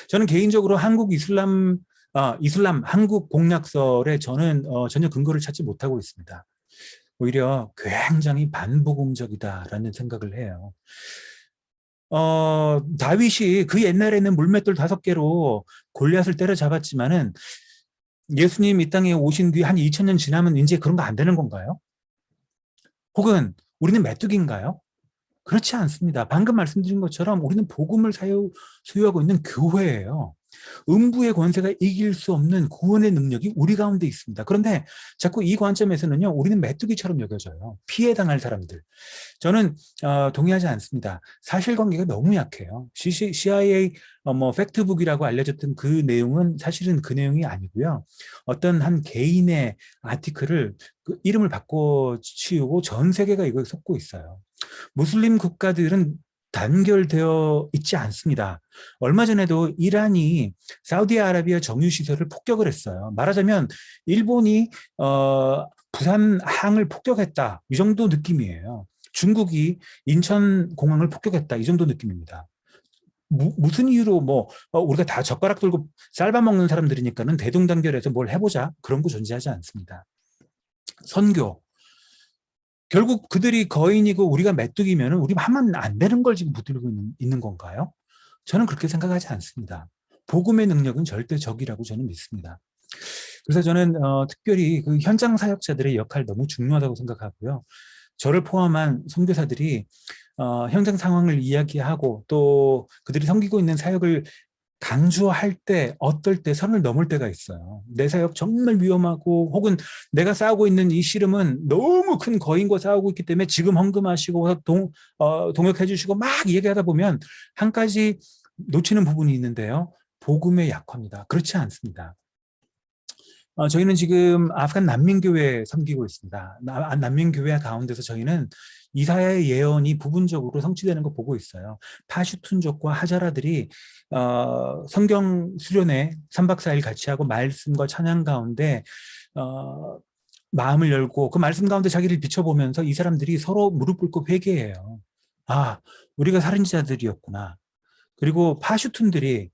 저는 개인적으로 한국 이슬람 이슬람 한국 공약설에 저는 전혀 근거를 찾지 못하고 있습니다. 오히려 굉장히 반복음적이다라는 생각을 해요. 다윗이 그 옛날에는 물맷돌 5개로 골리앗을 때려잡았지만은 예수님 이 땅에 오신 뒤 한 2000년 지나면 이제 그런 거 안 되는 건가요? 혹은 우리는 메뚜기인가요? 그렇지 않습니다. 방금 말씀드린 것처럼 우리는 복음을 소유하고 있는 교회예요. 음부의 권세가 이길 수 없는 구원의 능력이 우리 가운데 있습니다. 그런데 자꾸 이 관점에서는요, 우리는 메뚜기처럼 여겨져요. 피해 당할 사람들. 저는 동의하지 않습니다. 사실관계가 너무 약해요. CIA 팩트북이라고 알려졌던 그 내용은 사실은 그 내용이 아니고요. 어떤 한 개인의 아티클을 그 이름을 바꿔 치우고 전 세계가 이걸 속고 있어요. 무슬림 국가들은 단결되어 있지 않습니다. 얼마 전에도 이란이 사우디아라비아 정유시설을 폭격을 했어요. 말하자면 일본이 부산항을 폭격했다. 이 정도 느낌이에요. 중국이 인천공항을 폭격했다. 이 정도 느낌입니다. 무슨 이유로 우리가 다 젓가락 들고 쌀밥 먹는 사람들이니까는 대동단결해서 뭘 해보자. 그런 거 존재하지 않습니다. 선교. 결국 그들이 거인이고 우리가 메뚜기면 우리 하면 안 되는 걸 지금 붙들고 있는 건가요? 저는 그렇게 생각하지 않습니다. 복음의 능력은 절대 적이라고 저는 믿습니다. 그래서 저는 특별히 그 현장 사역자들의 역할 너무 중요하다고 생각하고요. 저를 포함한 선교사들이 현장 상황을 이야기하고 또 그들이 섬기고 있는 사역을 강조할 때 어떨 때 선을 넘을 때가 있어요. 내 사역 정말 위험하고 혹은 내가 싸우고 있는 이 씨름은 너무 큰 거인과 싸우고 있기 때문에 지금 헌금하시고 동역해 주시고 막 얘기하다 보면 한 가지 놓치는 부분이 있는데요. 복음의 약화입니다. 그렇지 않습니다. 저희는 지금 아프간 난민교회 섬기고 있습니다. 난민교회 가운데서 저희는 이사야의 예언이 부분적으로 성취되는 거 보고 있어요. 파슈툰족과 하자라들이 성경 수련회 3박 4일 같이 하고 말씀과 찬양 가운데 마음을 열고 그 말씀 가운데 자기를 비춰보면서 이 사람들이 서로 무릎 꿇고 회개해요. 우리가 살인자들이었구나. 그리고 파슈툰들이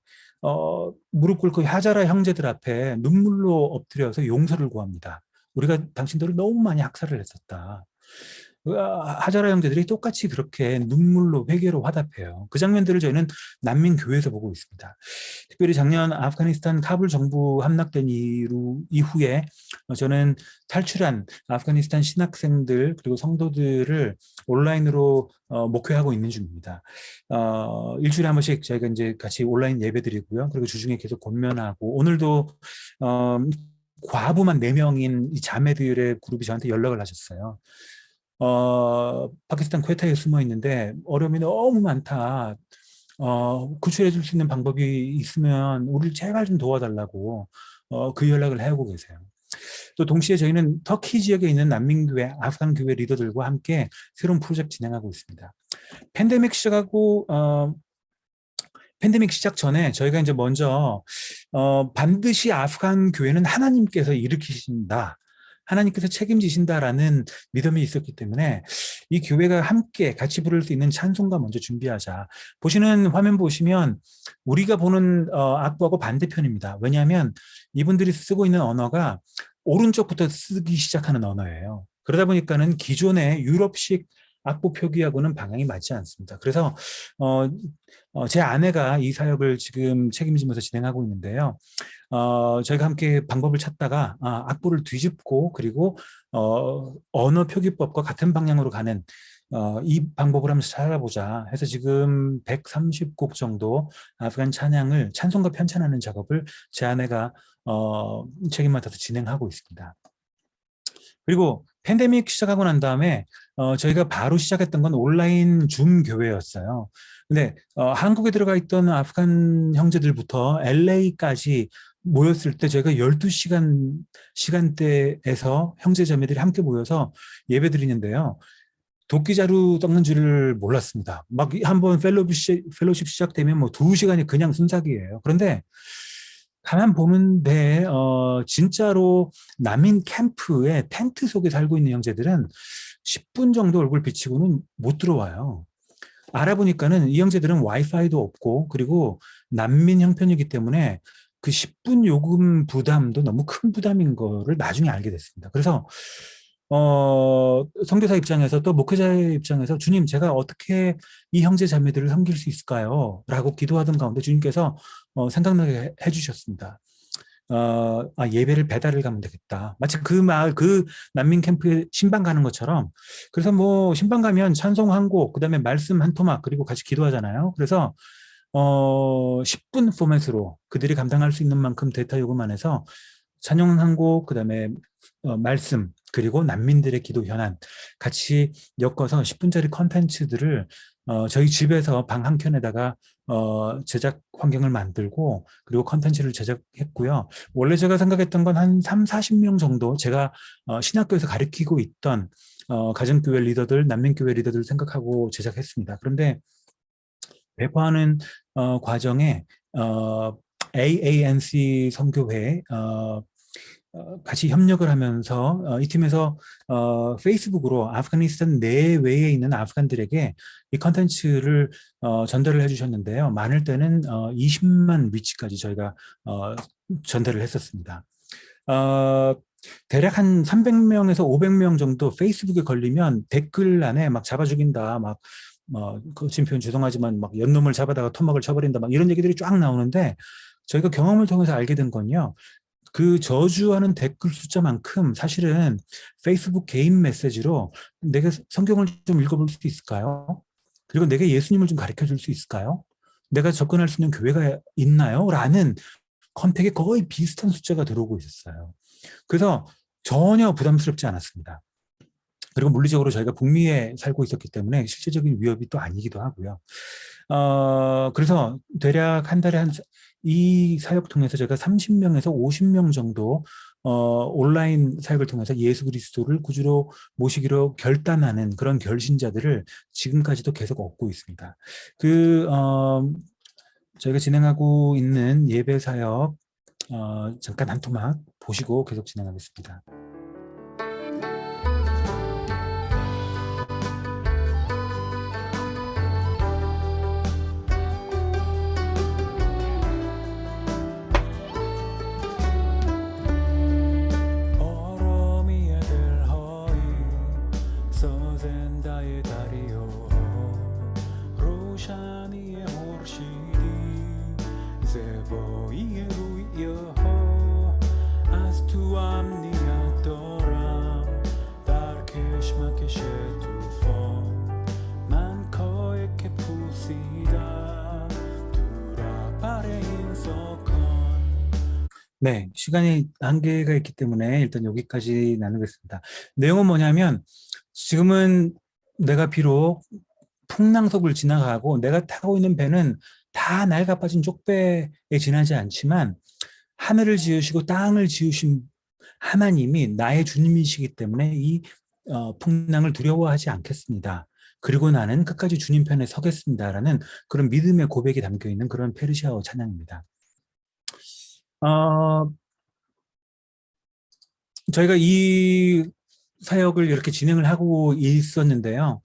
무릎 꿇고 하자라 형제들 앞에 눈물로 엎드려서 용서를 구합니다. 우리가 당신들을 너무 많이 학살을 했었다. 하자라 형제들이 똑같이 그렇게 눈물로 회개로 화답해요. 그 장면들을 저희는 난민교회에서 보고 있습니다. 특별히 작년 아프가니스탄 카불 정부 함락된 이후에 저는 탈출한 아프가니스탄 신학생들 그리고 성도들을 온라인으로 목회하고 있는 중입니다. 일주일에 한 번씩 저희가 이제 같이 온라인 예배드리고요. 그리고 주중에 계속 권면하고 오늘도 과부만 4명인 이 자매들의 그룹이 저한테 연락을 하셨어요. 파키스탄 퀘타에 숨어 있는데 어려움이 너무 많다. 구출해 줄 수 있는 방법이 있으면 우리를 제발 좀 도와달라고 그 연락을 해오고 계세요. 또 동시에 저희는 터키 지역에 있는 난민교회, 아프간 교회 리더들과 함께 새로운 프로젝트 진행하고 있습니다. 팬데믹 시작 전에 저희가 이제 먼저 반드시 아프간 교회는 하나님께서 일으키신다. 하나님께서 책임지신다라는 믿음이 있었기 때문에 이 교회가 함께 같이 부를 수 있는 찬송가 먼저 준비하자. 보시는 화면 보시면 우리가 보는 악보하고 반대편입니다. 왜냐하면 이분들이 쓰고 있는 언어가 오른쪽부터 쓰기 시작하는 언어예요. 그러다 보니까는 기존의 유럽식 악보 표기하고는 방향이 맞지 않습니다. 그래서 제 아내가 이 사역을 지금 책임지면서 진행하고 있는데요. 저희가 함께 방법을 찾다가 악보를 뒤집고 그리고 언어 표기법과 같은 방향으로 가는 이 방법을 한번 찾아보자 해서 지금 130곡 정도 아프간 찬양을 찬송가 편찬하는 작업을 제 아내가 책임 맡아서 진행하고 있습니다. 그리고 팬데믹 시작하고 난 다음에 저희가 바로 시작했던 건 온라인 줌 교회였어요. 근데 한국에 들어가 있던 아프간 형제들부터 LA까지 모였을 때 저희가 12시간 시간대에서 형제자매들이 함께 모여서 예배 드리는데요. 도끼자루 닦는 줄을 몰랐습니다. 막 한번 펠로십 시작되면 뭐 2시간이 그냥 순삭이에요. 그런데 가만 보는데 진짜로 난민 캠프의 텐트 속에 살고 있는 형제들은 10분 정도 얼굴 비치고는 못 들어와요. 알아보니까는 이 형제들은 와이파이도 없고 그리고 난민 형편이기 때문에 그 10분 요금 부담도 너무 큰 부담인 거를 나중에 알게 됐습니다. 그래서 선교사 입장에서 또 목회자의 입장에서 주님, 제가 어떻게 이 형제 자매들을 섬길 수 있을까요? 라고 기도하던 가운데 주님께서 생각나게 해주셨습니다. 예배를 배달을 가면 되겠다. 마치 그 마을, 그 난민 캠프에 신방 가는 것처럼. 그래서 뭐 신방 가면 찬송 한 곡, 그다음에 말씀 한 토막, 그리고 같이 기도하잖아요. 그래서 10분 포맷으로 그들이 감당할 수 있는 만큼 데이터 요구만 해서 찬양 한 곡, 그다음에 말씀, 그리고 난민들의 기도 현안 같이 엮어서 10분짜리 컨텐츠들을 저희 집에서 방 한 켠에다가 제작 환경을 만들고 그리고 컨텐츠를 제작했고요. 원래 제가 생각했던 건 한 3, 40명 정도 제가 신학교에서 가르치고 있던 가정교회 리더들, 난민교회 리더들 생각하고 제작했습니다. 그런데 배포하는 과정에 AANC 선교회 같이 협력을 하면서 이 팀에서 페이스북으로 아프가니스탄 내외에 있는 아프간들에게 이 컨텐츠를 전달을 해주셨는데요. 많을 때는 20만 위치까지 저희가 전달을 했었습니다. 대략 한 300명에서 500명 정도 페이스북에 걸리면 댓글란에 막 잡아 죽인다, 막 거친 표현 죄송하지만 막 연놈을 잡아다가 토막을 쳐버린다, 막 이런 얘기들이 쫙 나오는데 저희가 경험을 통해서 알게 된 건요. 그 저주하는 댓글 숫자만큼 사실은 페이스북 개인 메시지로 내가 성경을 좀 읽어볼 수 있을까요? 그리고 내가 예수님을 좀 가르쳐 줄 수 있을까요? 내가 접근할 수 있는 교회가 있나요? 라는 컨택에 거의 비슷한 숫자가 들어오고 있었어요. 그래서 전혀 부담스럽지 않았습니다. 그리고 물리적으로 저희가 북미에 살고 있었기 때문에 실제적인 위협이 또 아니기도 하고요. 그래서 대략 한 달에 이 사역 통해서 제가 30명에서 50명 정도 온라인 사역을 통해서 예수 그리스도를 구주로 모시기로 결단하는 그런 결신자들을 지금까지도 계속 얻고 있습니다. 저희가 진행하고 있는 예배 사역 잠깐 한 토막 보시고 계속 진행하겠습니다. 네, 시간이 한계가 있기 때문에 일단 여기까지 나누겠습니다. 내용은 뭐냐면 지금은 내가 비록 풍랑석을 지나가고 내가 타고 있는 배는 다 낡아빠진 쪽배에 지나지 않지만 하늘을 지으시고 땅을 지으신 하나님이 나의 주님이시기 때문에 이 풍랑을 두려워하지 않겠습니다. 그리고 나는 끝까지 주님 편에 서겠습니다라는 그런 믿음의 고백이 담겨 있는 그런 페르시아어 찬양입니다. 저희가 이 사역을 이렇게 진행을 하고 있었는데요.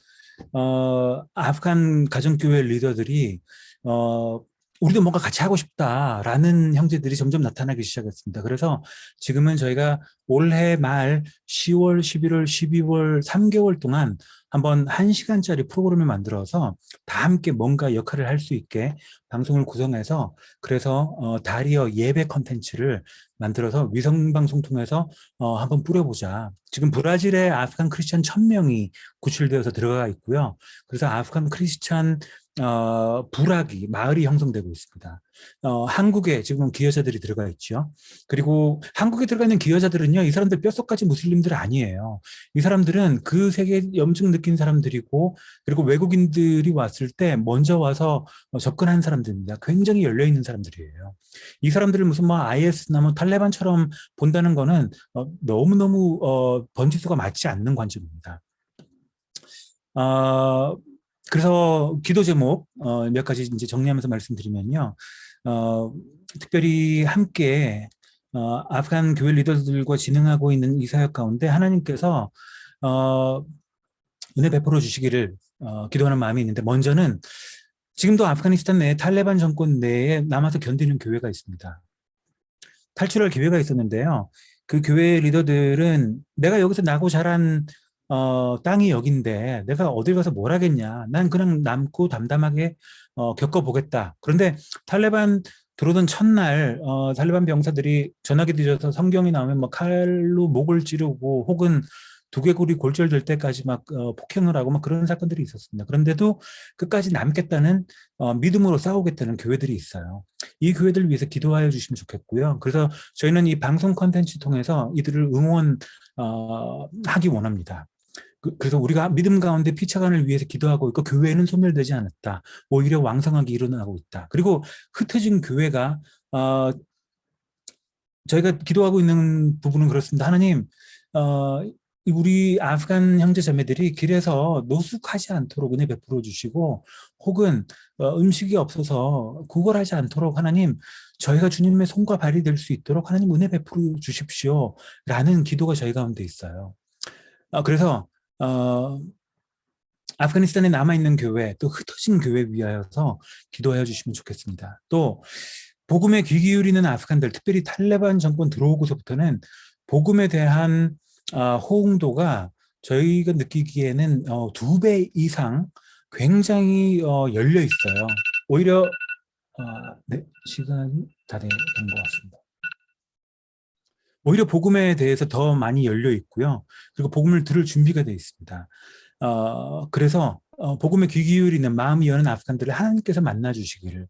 아프간 가정교회 리더들이 우리도 뭔가 같이 하고 싶다라는 형제들이 점점 나타나기 시작했습니다. 그래서 지금은 저희가 올해 말 10월, 11월, 12월 3개월 동안 한번 1시간짜리 프로그램을 만들어서 다 함께 뭔가 역할을 할 수 있게 방송을 구성해서 그래서 다리어 예배 컨텐츠를 만들어서 위성방송 통해서 한번 뿌려보자. 지금 브라질에 아프간 크리스찬 1000명이 구출되어서 들어가 있고요. 그래서 아프간 크리스찬 부락이 마을이 형성되고 있습니다. 한국에 지금 기여자들이 들어가 있죠. 그리고 한국에 들어가 있는 기여자들은요, 이 사람들 뼛속까지 무슬림들 아니에요. 이 사람들은 그 세계 염증 느낀 사람들이고, 그리고 외국인들이 왔을 때 먼저 와서 접근한 사람들입니다. 굉장히 열려 있는 사람들이에요. 이 사람들을 무슨 뭐 IS나 뭐 탈레반처럼 본다는 거는 너무너무 번지수가 맞지 않는 관점입니다. 그래서 기도 제목 몇 가지 이제 정리하면서 말씀드리면요. 특별히 함께 아프간 교회 리더들과 진행하고 있는 이 사역 가운데 하나님께서 은혜 베풀어 주시기를 기도하는 마음이 있는데, 먼저는 지금도 아프가니스탄 내에 탈레반 정권 내에 남아서 견디는 교회가 있습니다. 탈출할 기회가 있었는데요. 그 교회 리더들은 내가 여기서 나고 자란 땅이 여긴데 내가 어딜 가서 뭘 하겠냐. 난 그냥 남고 담담하게 겪어보겠다. 그런데 탈레반 들어오던 첫날 탈레반 병사들이 전화기 뒤져서 성경이 나오면 뭐 칼로 목을 찌르고 혹은 두개골이 골절될 때까지 막 폭행을 하고 막 그런 사건들이 있었습니다. 그런데도 끝까지 남겠다는 믿음으로 싸우겠다는 교회들이 있어요. 이 교회들을 위해서 기도하여 주시면 좋겠고요. 그래서 저희는 이 방송 콘텐츠 통해서 이들을 응원하기 원합니다. 그래서 우리가 믿음 가운데 피차간을 위해서 기도하고 있고 교회는 소멸되지 않았다. 오히려 왕성하게 일어나고 있다. 그리고 흩어진 교회가 저희가 기도하고 있는 부분은 그렇습니다. 하나님, 우리 아프간 형제 자매들이 길에서 노숙하지 않도록 은혜 베풀어 주시고 혹은 음식이 없어서 구걸하지 않도록 하나님 저희가 주님의 손과 발이 될 수 있도록 하나님 은혜 베풀어 주십시오 라는 기도가 저희 가운데 있어요. 그래서 아프가니스탄에 남아있는 교회 또 흩어진 교회 위하여서 기도하여 주시면 좋겠습니다. 또 복음에 귀 기울이는 아프간들, 특별히 탈레반 정권 들어오고서부터는 복음에 대한 호응도가 저희가 느끼기에는 2배 이상 굉장히 열려 있어요. 오히려 네, 시간이 다 된 것 같습니다. 오히려 복음에 대해서 더 많이 열려 있고요. 그리고 복음을 들을 준비가 되어 있습니다. 그래서 복음에 귀 기울이는 마음이 여는 아프간들을 하나님께서 만나주시기를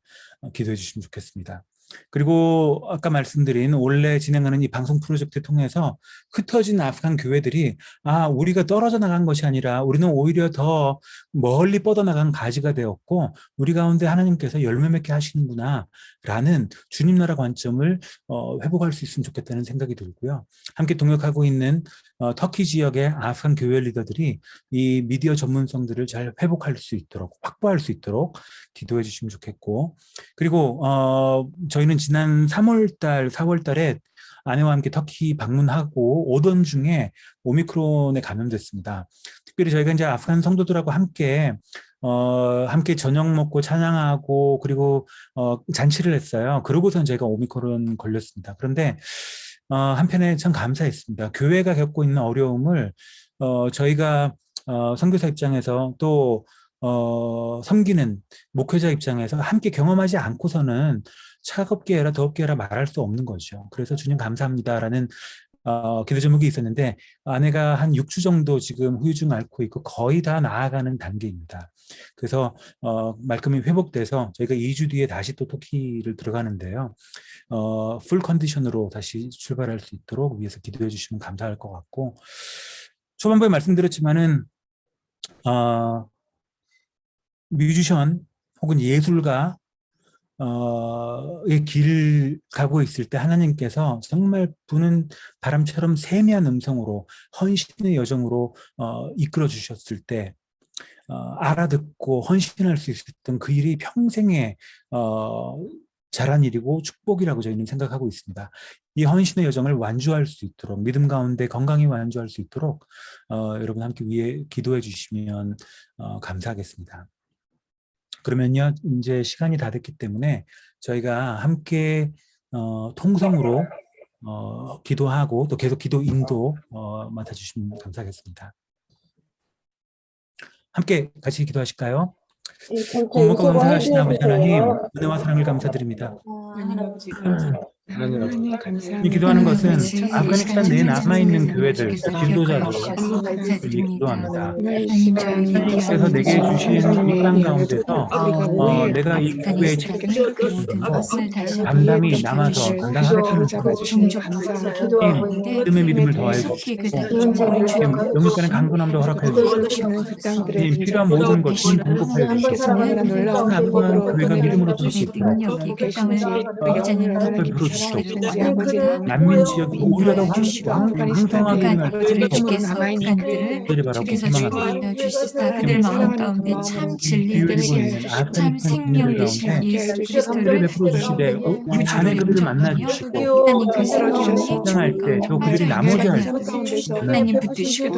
기도해 주시면 좋겠습니다. 그리고 아까 말씀드린 원래 진행하는 이 방송 프로젝트 통해서 흩어진 아프간 교회들이 우리가 떨어져 나간 것이 아니라 우리는 오히려 더 멀리 뻗어나간 가지가 되었고 우리 가운데 하나님께서 열매 맺게 하시는구나 라는 주님 나라 관점을 회복할 수 있으면 좋겠다는 생각이 들고요. 함께 동역하고 있는 터키 지역의 아프간 교회 리더들이 이 미디어 전문성들을 잘 회복할 수 있도록 확보할 수 있도록 기도해 주시면 좋겠고 그리고 저희는 지난 3월달 4월달에 아내와 함께 터키 방문하고 오던 중에 오미크론에 감염됐습니다. 특별히 저희가 이제 아프간 성도들하고 함께 저녁 먹고 찬양하고 그리고 잔치를 했어요. 그러고선 저희가 오미크론 걸렸습니다. 그런데 한편에 참 감사했습니다. 교회가 겪고 있는 어려움을 저희가 선교사 입장에서 또 섬기는 목회자 입장에서 함께 경험하지 않고서는 차갑게 해라 더럽게 해라 말할 수 없는 거죠. 그래서 주님 감사합니다라는 기도 제목이 있었는데 아내가 한 6주 정도 지금 후유증 앓고 있고 거의 다 나아가는 단계입니다. 그래서 말끔히 회복돼서 저희가 2주 뒤에 다시 또 터키를 들어가는데요. 풀 컨디션으로 다시 출발할 수 있도록 위해서 기도해 주시면 감사할 것 같고 초반부에 말씀드렸지만은 뮤지션 혹은 예술가 의 길을 가고 있을 때 하나님께서 정말 부는 바람처럼 세미한 음성으로 헌신의 여정으로 이끌어 주셨을 때 알아듣고 헌신할 수 있었던 그 일이 평생의 잘한 일이고 축복이라고 저희는 생각하고 있습니다. 이 헌신의 여정을 완주할 수 있도록 믿음 가운데 건강히 완주할 수 있도록 여러분 함께 위해 기도해 주시면 감사하겠습니다. 그러면요 이제 시간이 다 됐기 때문에 저희가 함께 통성으로 기도하고 또 계속 기도 인도 맡아주시면 감사하겠습니다. 함께 같이 기도하실까요? 공목과 감사하신 아버지 하나님 은혜와 사랑을 감사드립니다. 하나님 감사합니다. 기도하는 것은 아프가니스탄 내에 남아있는 교회들, 지도자들 기도합니다. 하나님께서 내게 주신 이 땅 가운데서 내가 이 교회에 책임지고 담담히 남아서 감당하겠다는 믿음의 믿음을 더하여 주시고 영육간의 강건함도 허락하여 주시고 필요한 모든 것을 공급하여 주시고 아프간 교회가 믿음으로 설 수 있도록 불어주시고 난민 지역이 오히려 더 황성하게 아버지를 주께서 간들을 주께서 주인하여 주시사 그들 마음 가운데 참 진리를 참 생명 되신 예수 그리스도를 베풀어 주시되 이 안에 그들을 만나 주시고 하나님 그 생명이 성장할 때 또 그들이 나머지 할 때 하나님 붙드시고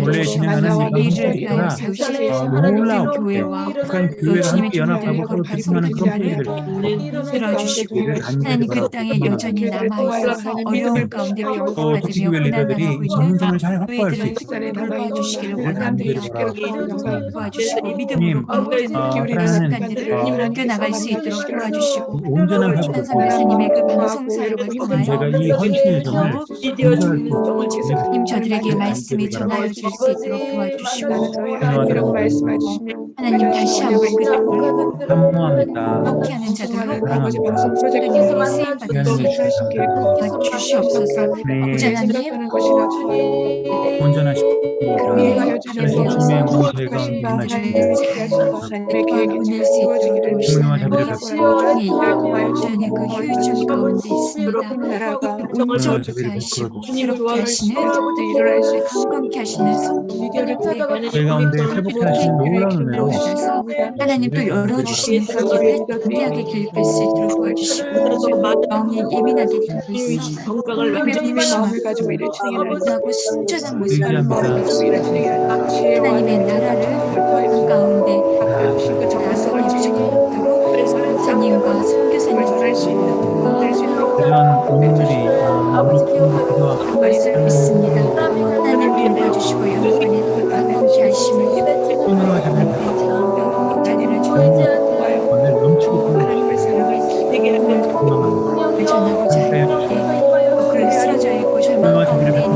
원래 진행하는 이 이를 위하여 방송들이 세우시는 놀라운 교회와 북한 또 교회가 주님의 함께 연합하고 종들을 서로 거룩하게 기도하는 그런 붙들지 분위기를 들어주시고 하나님 그 땅에 세상에 여전히 남아있어서 어려운 가운데 또 평가받으며 도시교회 리더들이 고난당하고 있는 전문 생을 잘 확보할 수 교회들을 있도록 도와주시기를 하나님 원합니다. 기도를 도와주시고 주님, 믿음으로 그 모든 사랑하는 습관들을 이겨나갈 수 있도록 도와주시고 온전한 회복을 찬성 교사님의 그 방송 사역을 제가 통하여 이 헌신의 정을 더욱 건설할 수 있도록 님 저들에게 말씀이 기도를 전하여 바랍니다. 줄 수 있도록 도와주시고 기도하도록 하나님 다시 한번 그 답을 사모합니다. 행복해 하는 자들로 사랑합니다. 하나님들이 쓰임받는 시간을 시 주셔서 주시옵소서. 네, 목자님 온전한 십자입니다. 그런 그래서 주님의 영광이 저희 가운데 임하시옵소서. 보낼 수 있도록 도우시는 주님과 자비를 하나님 전의 그 휴전 가운데 있습니다. 온전케 자비를 하시고 베풀어 새롭게 하시는 건강케 하시는 손길인데 저희 가운데 회복해 하시는 놀라운 은혜로 받아서 하나님 또 열어주시는 그 길을 담대하게 길을 수 있도록 도와주시고 마음이 예민하게 되고 있어 하나님의 마음을 가지고 하고 순전한 모습을 하나님의 나라를 가운데 나아가도록 목사님과 선교사님과 이런 오늘이 우리 기도와 말씀을 믿습니다. 하나님 돌봐주시고 여러분의 강건케 하심을 주님과 자비를 자녀를 주는 오늘 넘치고 하나님을 사랑하시고 전하고자 하기에 그를 쓰러져 있고 절망 가운데 있는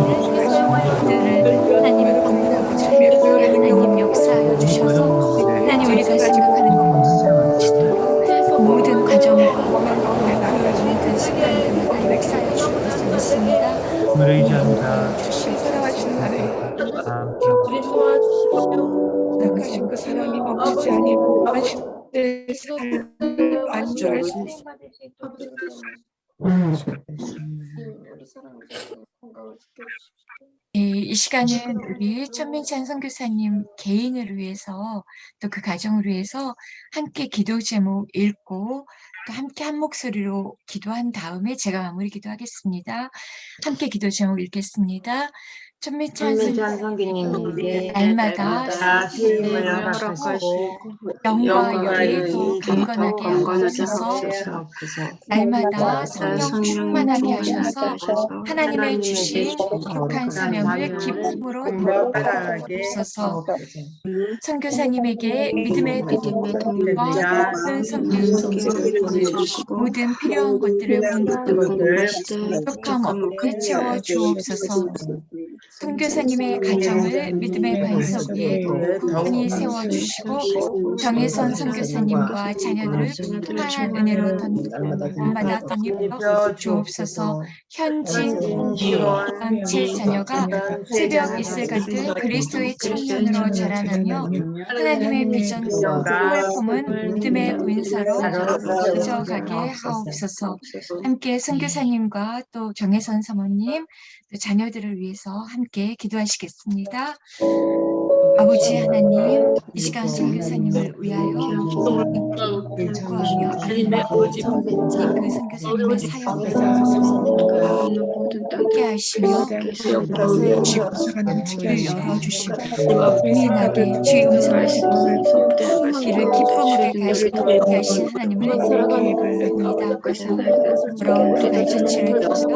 그들을 하나님 공부하고자 하기에 하나님 역사하여 주셔서 하나님 우리가 생각하는 것보다 모든 과정과 모든 순간들마다 역사하여 주셔서 믿습니다. 오늘 의지합니다. 사랑하시는 우리 도와주십시오. 나가신 그 사랑이 멈추지 아니고 당신의 삶을 안주할 수 있습니다. 우리 사랑하는 건강을 지켜주십시오. 이 시간은 우리 천민찬 선교사님 개인을 위해서 또 그 가정을 위해서 함께 기도 제목 읽고 또 함께 한 목소리로 기도한 다음에 제가 마무리 기도하겠습니다. 함께 기도 제목 읽겠습니다. 천민찬 선교사님께 날마다 힘을 허락하시고 영과 유리도 강건하게 하옵소서. 날마다 성령 충만하게 하셔서 하나님의 주신 거룩한 사명을 기쁨으로 다하옵소서. 선교사님에게 믿음의 도움과 모든 성교를 보내주시고 모든 필요한 것들을 부족함 없게 채워 주옵소서. 선교사님의 가정을 믿음의 반석 위에 굳건히 세워주시고 정혜선 선교사님과 자녀들을 충만한 은혜로 밤마다 덧입혀 주옵소서. 현진 제 자녀가 새벽 이슬 같은 그리스도의 청년으로 자라나며 하나님의 비전 홀품은 믿음의 은사로 가져가게 하옵소서. 함께 선교사님과 또 정혜선 사모님 또 자녀들을 위해서 함께 기도하시겠습니다. 아버지 하나님, 이 시간 선교사님을 위하여 구하며 하나님의 아버지 그 선교사님의 사역을 함께 하시며 길을 열어주시고 은인하게 주의 음성을 듣고 길을 기쁨으로 가게 하신 하나님을 사랑합니다. 그런 그 발자취를 통하여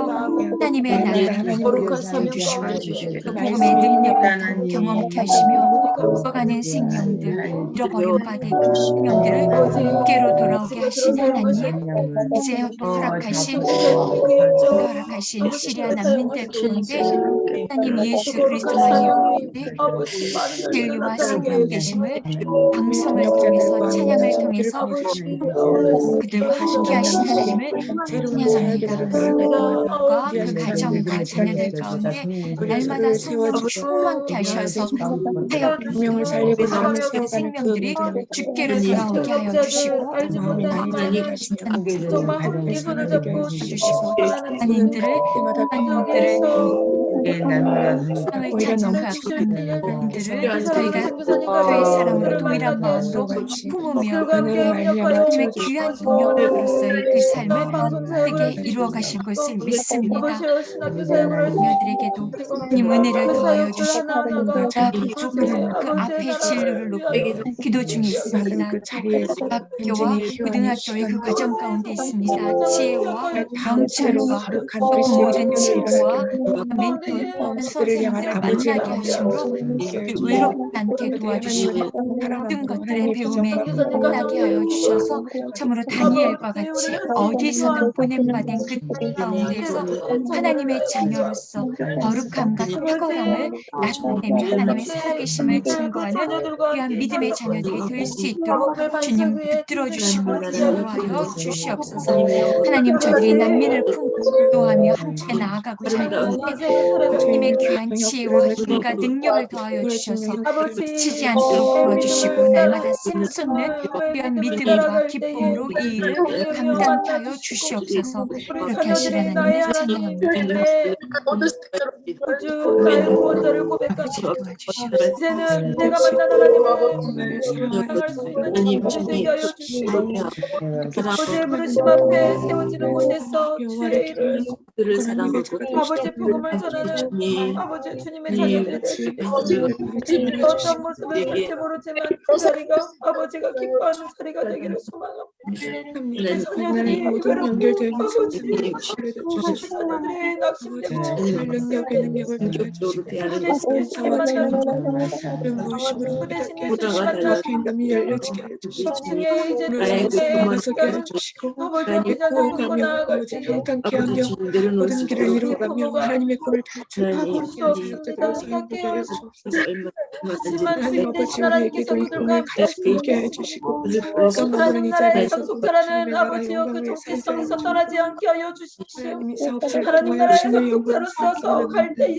하나님의 나라를 거룩한 사명 주시고 주시고 또 복음의 능력을 경험케 하시며 죽어가는 생명들, 잃어버린 바된 생명들을 함께로 돌아오게 하신 하나님, 이제 또 허락하신 시리아 난민들 가운데 하나님 예수 그리스도만이 진리와 생명 되심을 방송을 통해서 찬양을 통해서 그들과 함께 하신 하나님을 찬양합니다. 그들과 그 가정과 자녀들 가운데 날마다 성령을 충만케 하셔서 사역 명을 살리고 남은 생명들이 주께로 돌아오게 하여 주시고 주시고 하나님들을 땅을 찾은 그 아픔들을 저희가 교회 사랑으로 동일한 마음으로 품으며 하나님의 귀한 동역으로서의 그 삶을 크게 이루어 가실 것을 믿습니다. 자녀들에게도 주님 은혜를 더하여 주시고 그 앞에 진로를 놓고 기도 중에 있습니다. 학교와 고등학교의 그 과정 가운데 있습니다. 지혜와 명철과 또 그 모든 친구와 멘토 선생님들을 만나게 하심으로 외롭지 않게 도와주시고 모든 것들의 배움에 끝나게 하여 주셔서 참으로 다니엘과 같이 어디서든 보냄받은 그 가운데에서 하나님의 자녀로서 거룩함과 탁월함을 나타내며 하나님의 살아계심을 증거하는 귀한 믿음의 자녀들이 될 수 있도록 주님 붙들어 주시고 인도하여 주시옵소서. 하나님 저들이 난민을 품도하며 함께 나아가고 잘 가운데 하나님의 귀한 지혜와 힘과 능력을 더하여 주셔서 지치지 않도록 도와주시고 날마다 샘솟는 귀한 믿음과 기쁨으로 이 일을 감당케 하여 주시옵소서. 그렇게 하시려 하나님을 찬양합니다. 나의 구원자를 아버지 고백하시고 도와주시옵소서. 이제는 내가 만난 하나님을 사랑할 수 있는 친구들이 되게 하여 주시고 아버지의 부르심 앞에 세워지는 곳에서 주의 일을 아버지의 복음을 전하는 아버지 주님의 자녀들이 될 수 있게 어떤 모습을 볼지 모르지만 그 자리가 아버지가 기뻐하는 자리가 되기를 소망합니다. 자녀들이 연결되는 아버지 자녀들의 낙심되지 능력을 그 대신 예수님 만나는 무엇이므로 그 대신 예수님 만나는 눈이 열려지게 해주시고 중에 이제 서게 해주시고 아버지 기자들과 나아가지 평탄케 하며 모든 길을 이루어가며 하나님의 꿈을 다 볼 수 없습니다. 생각해 할 수 없습니다. 하지만 하나님 아버지 우리에게도 이 꿈을 같이 꾸게 해주시고 하나님 나라의 상속자라는 아버지여 그 정체성에서 떠나지 않게 하여 주십시오. 하나님이 사업자를 하나님 나라의 통하여 상속자로서 사업할 때에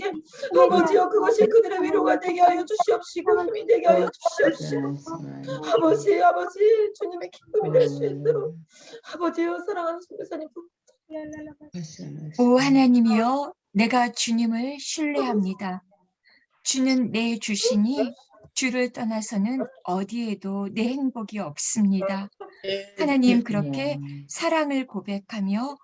아버지여 그것이 그들의 위로가 되게 하여 주시옵시고 힘이 되게 하여 주시옵시고 아버지 주님의 기쁨이 될 수 있도록 아버지여 사랑하는 선교사님 오 하나님이여 내가 주님을 신뢰합니다. 주는 내 주시니 주를 떠나서는 어디에도 내 행복이 없습니다. 하나님 그렇게 사랑을 고백하며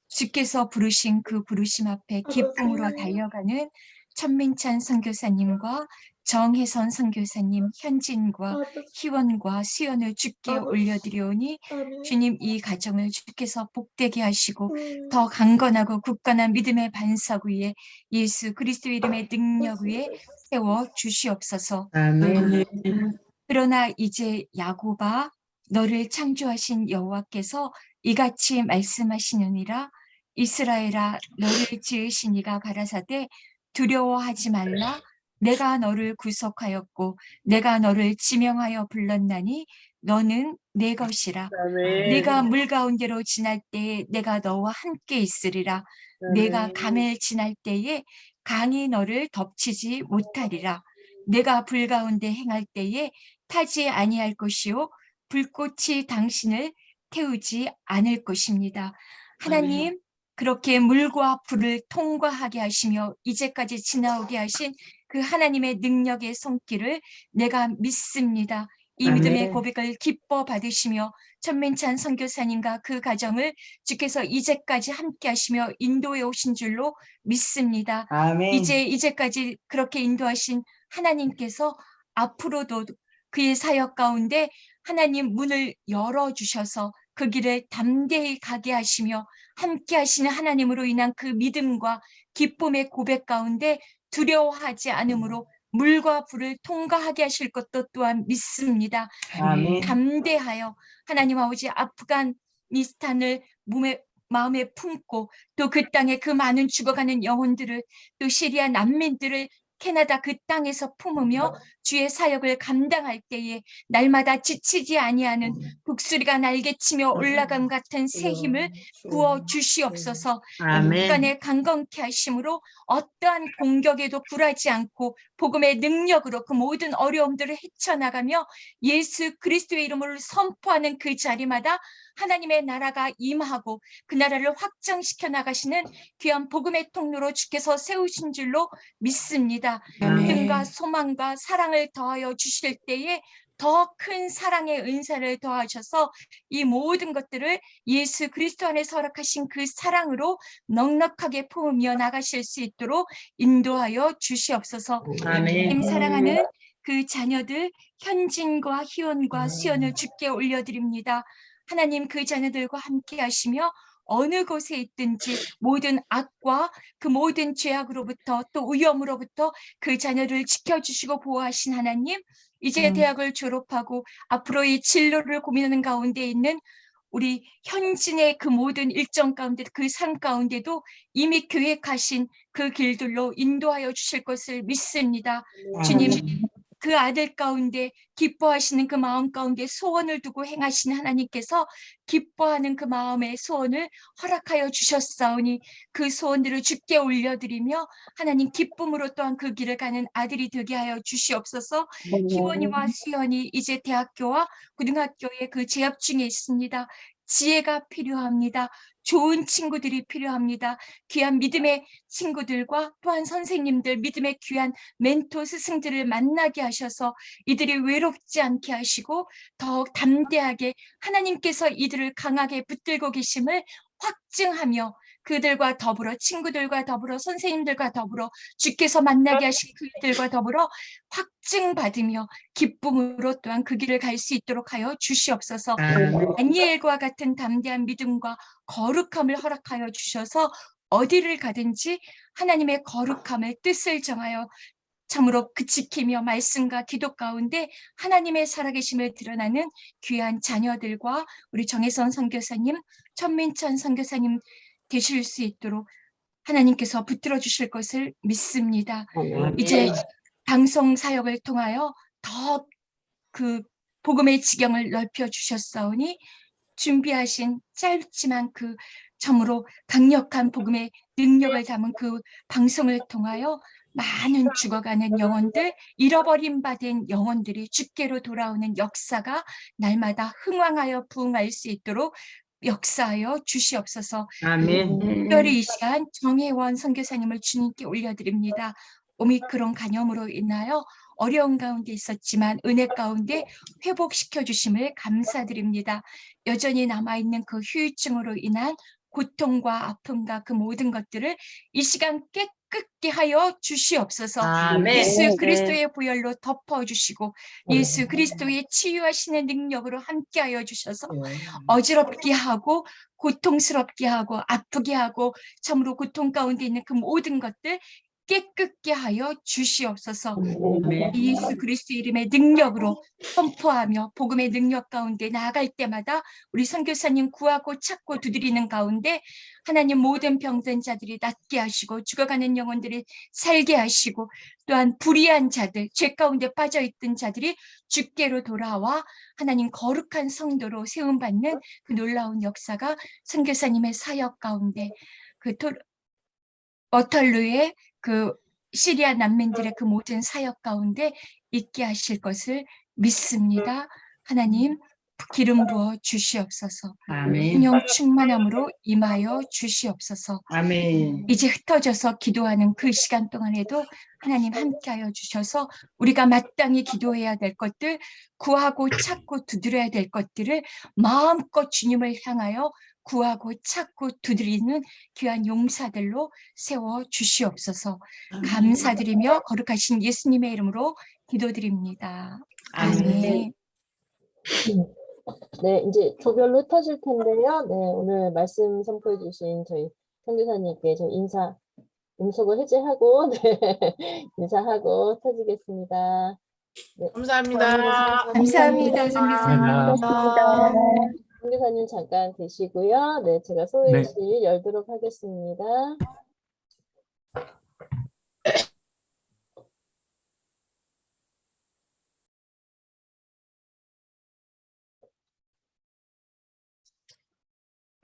주께서 부르신 그 부르심 앞에 기쁨으로 달려가는 천민찬 선교사님과 정혜선 선교사님, 현진과 희원과 수연을 주께 올려드리오니 주님 이 가정을 주께서 복되게 하시고 더 강건하고 굳건한 믿음의 반석 위에 예수 그리스도 이름의 능력 위에 세워 주시옵소서. 그러나 이제 야곱아 너를 창조하신 여호와께서 이같이 말씀하시느니라. 이스라엘아 너를 지으신 이가 가라사대 두려워하지 말라. 내가 너를 구속하였고 내가 너를 지명하여 불렀나니 너는 내 것이라. 네가 물 가운데로 지날 때에 내가 너와 함께 있으리라. 내가 강을 지날 때에 강이 너를 덮치지 못하리라. 내가 불 가운데 행할 때에 타지 아니할 것이요 불꽃이 당신을 태우지 않을 것입니다. 하나님 그렇게 물과 불을 통과하게 하시며 이제까지 지나오게 하신 그 하나님의 능력의 손길을 내가 믿습니다. 이 믿음의 고백을 기뻐 받으시며 천민찬 선교사님과 그 가정을 주께서 이제까지 함께 하시며 인도해 오신 줄로 믿습니다. 이제까지 그렇게 인도하신 하나님께서 앞으로도 그의 사역 가운데 하나님 문을 열어주셔서 그 길을 담대히 가게 하시며 함께 하시는 하나님으로 인한 그 믿음과 기쁨의 고백 가운데 두려워하지 않으므로 물과 불을 통과하게 하실 것도 또한 믿습니다. 담대하여 하나님 아버지 아프가니스탄을 마음에 품고 또 그 땅에 그 많은 죽어가는 영혼들을 또 시리아 난민들을 캐나다 그 땅에서 품으며 주의 사역을 감당할 때에 날마다 지치지 아니하는 북수리가 날개치며 올라감 같은 새 힘을 부어 주시옵소서. 육간에 강건케 하심으로 어떠한 공격에도 굴하지 않고 복음의 능력으로 그 모든 어려움들을 헤쳐나가며 예수 그리스도의 이름을 선포하는 그 자리마다 하나님의 나라가 임하고 그 나라를 확장시켜 나가시는 귀한 복음의 통로로 주께서 세우신 줄로 믿습니다. 믿음과 소망과 사랑을 더하여 주실 때에 더 큰 사랑의 은사를 더하셔서 이 모든 것들을 예수 그리스도 안에서 허락하신 그 사랑으로 넉넉하게 품으며 나가실 수 있도록 인도하여 주시옵소서. 하나님 사랑하는 그 자녀들 현진과 희원과 수연을 주께 올려드립니다. 하나님 그 자녀들과 함께 하시며 어느 곳에 있든지 모든 악과 그 모든 죄악으로부터 또 위험으로부터 그 자녀를 지켜주시고 보호하신 하나님, 이제 대학을 졸업하고 앞으로의 진로를 고민하는 가운데 있는 우리 현진의 그 모든 일정 가운데 그 삶 가운데도 이미 계획하신 그 길들로 인도하여 주실 것을 믿습니다. 주님, 그 아들 가운데 기뻐하시는 그 마음 가운데 소원을 두고 행하시는 하나님께서 기뻐하는 그 마음의 소원을 허락하여 주셨사오니 그 소원들을 주께 올려드리며 하나님 기쁨으로 또한 그 길을 가는 아들이 되게 하여 주시옵소서. 희원이와 수연이 이제 대학교와 고등학교에 그 재학 중에 있습니다. 지혜가 필요합니다. 좋은 친구들이 필요합니다. 귀한 믿음의 친구들과 또한 선생님들, 믿음의 귀한 멘토 스승들을 만나게 하셔서 이들이 외롭지 않게 하시고 더욱 담대하게 하나님께서 이들을 강하게 붙들고 계심을 확증하며 그들과 더불어 친구들과 더불어 선생님들과 더불어 주께서 만나게 하신 그들과 더불어 확증받으며 기쁨으로 또한 그 길을 갈 수 있도록 하여 주시옵소서. 다니엘과 같은 담대한 믿음과 거룩함을 허락하여 주셔서 어디를 가든지 하나님의 거룩함을 뜻을 정하여 참으로 그 지키며 말씀과 기도 가운데 하나님의 살아계심을 드러나는 귀한 자녀들과 우리 정혜선 선교사님, 천민천 선교사님 되실 수 있도록 하나님께서 붙들어 주실 것을 믿습니다. 이제 방송 사역을 통하여 더 그 복음의 지경을 넓혀 주셨사오니 준비하신 짧지만 그 참으로 강력한 복음의 능력을 담은 그 방송을 통하여 많은 죽어가는 영혼들, 잃어버림 받은 영혼들이 주께로 돌아오는 역사가 날마다 흥왕하여 부흥할 수 있도록 역사하여 주시옵소서. 특별히 이 시간 정혜원 선교사님을 주님께 올려드립니다. 오미크론 감염으로 인하여 어려운 가운데 있었지만 은혜 가운데 회복시켜 주심을 감사드립니다. 여전히 남아있는 그 후유증으로 인한 고통과 아픔과 그 모든 것들을 이 시간 깨끗게 하여 주시옵소서. 예수 그리스도의 보혈로 덮어주시고 예수 그리스도의 치유하시는 능력으로 함께하여 주셔서 어지럽게 하고 고통스럽게 하고 아프게 하고 참으로 고통 가운데 있는 그 모든 것들 깨끗게 하여 주시옵소서. 예수 그리스도의 이름의 능력으로 선포하며 복음의 능력 가운데 나아갈 때마다 우리 선교사님 구하고 찾고 두드리는 가운데 하나님 모든 병든 자들이 낫게 하시고 죽어가는 영혼들이 살게 하시고 또한 불의한 자들, 죄 가운데 빠져있던 자들이 주께로 돌아와 하나님 거룩한 성도로 세움받는 그 놀라운 역사가 선교사님의 사역 가운데 그 워털루의 그 시리아 난민들의 그 모든 사역 가운데 있게 하실 것을 믿습니다. 하나님 기름 부어 주시옵소서. 성령 충만함으로 임하여 주시옵소서. 이제 흩어져서 기도하는 그 시간 동안에도 하나님 함께하여 주셔서 우리가 마땅히 기도해야 될 것들, 구하고 찾고 두드려야 될 것들을 마음껏 주님을 향하여 구하고 찾고 두드리는 귀한 용사들로 세워 주시옵소서. 감사드리며 거룩하신 예수님의 이름으로 기도드립니다. 아멘. 네, 이제 조별로 흩어질 텐데요. 네, 오늘 말씀 선포해 주신 저희 선교사님께 좀 음속을 해제하고, 네, 인사하고 터지겠습니다. 네. 감사합니다. 감사합니다, 선교사님. 선교사님 잠깐 계시고요. 네, 제가 소회실 열도록 하겠습니다.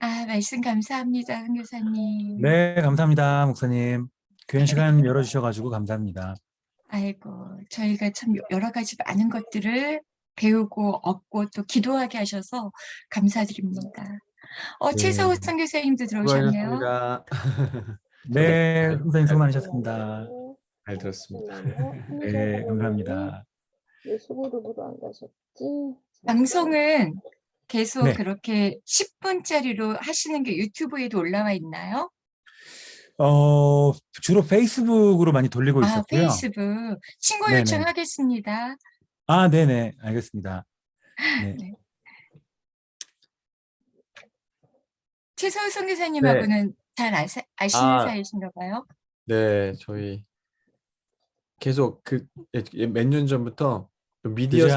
말씀 감사합니다, 선교사님. 네, 감사합니다, 목사님. 귀한 시간 열어주셔가지고 감사합니다. 아이고, 저희가 참 여러 가지 많은 것들을 배우고 얻고 또 기도하게 하셔서 감사드립니다. 최서우 선교사님도 들어오셨네요. 수고하셨습니다. 네, 목사님 수고 많으셨습니다. 잘 들었습니다. 네, 감사합니다. 왜 수고로부로 안 가셨지? 방송은 계속 네. 그렇게 10분짜리로 하시는 게 유튜브에도 올라와 있나요? 주로 페이스북으로 많이 돌리고 있었고요. 페이스북. 친구 네네. 요청하겠습니다. 네네, 알겠습니다. 네. 네. 최서우 선교사님하고는 잘 아시는 사이신가 봐요? 네, 저희 계속 몇 년 전부터 미디어 이제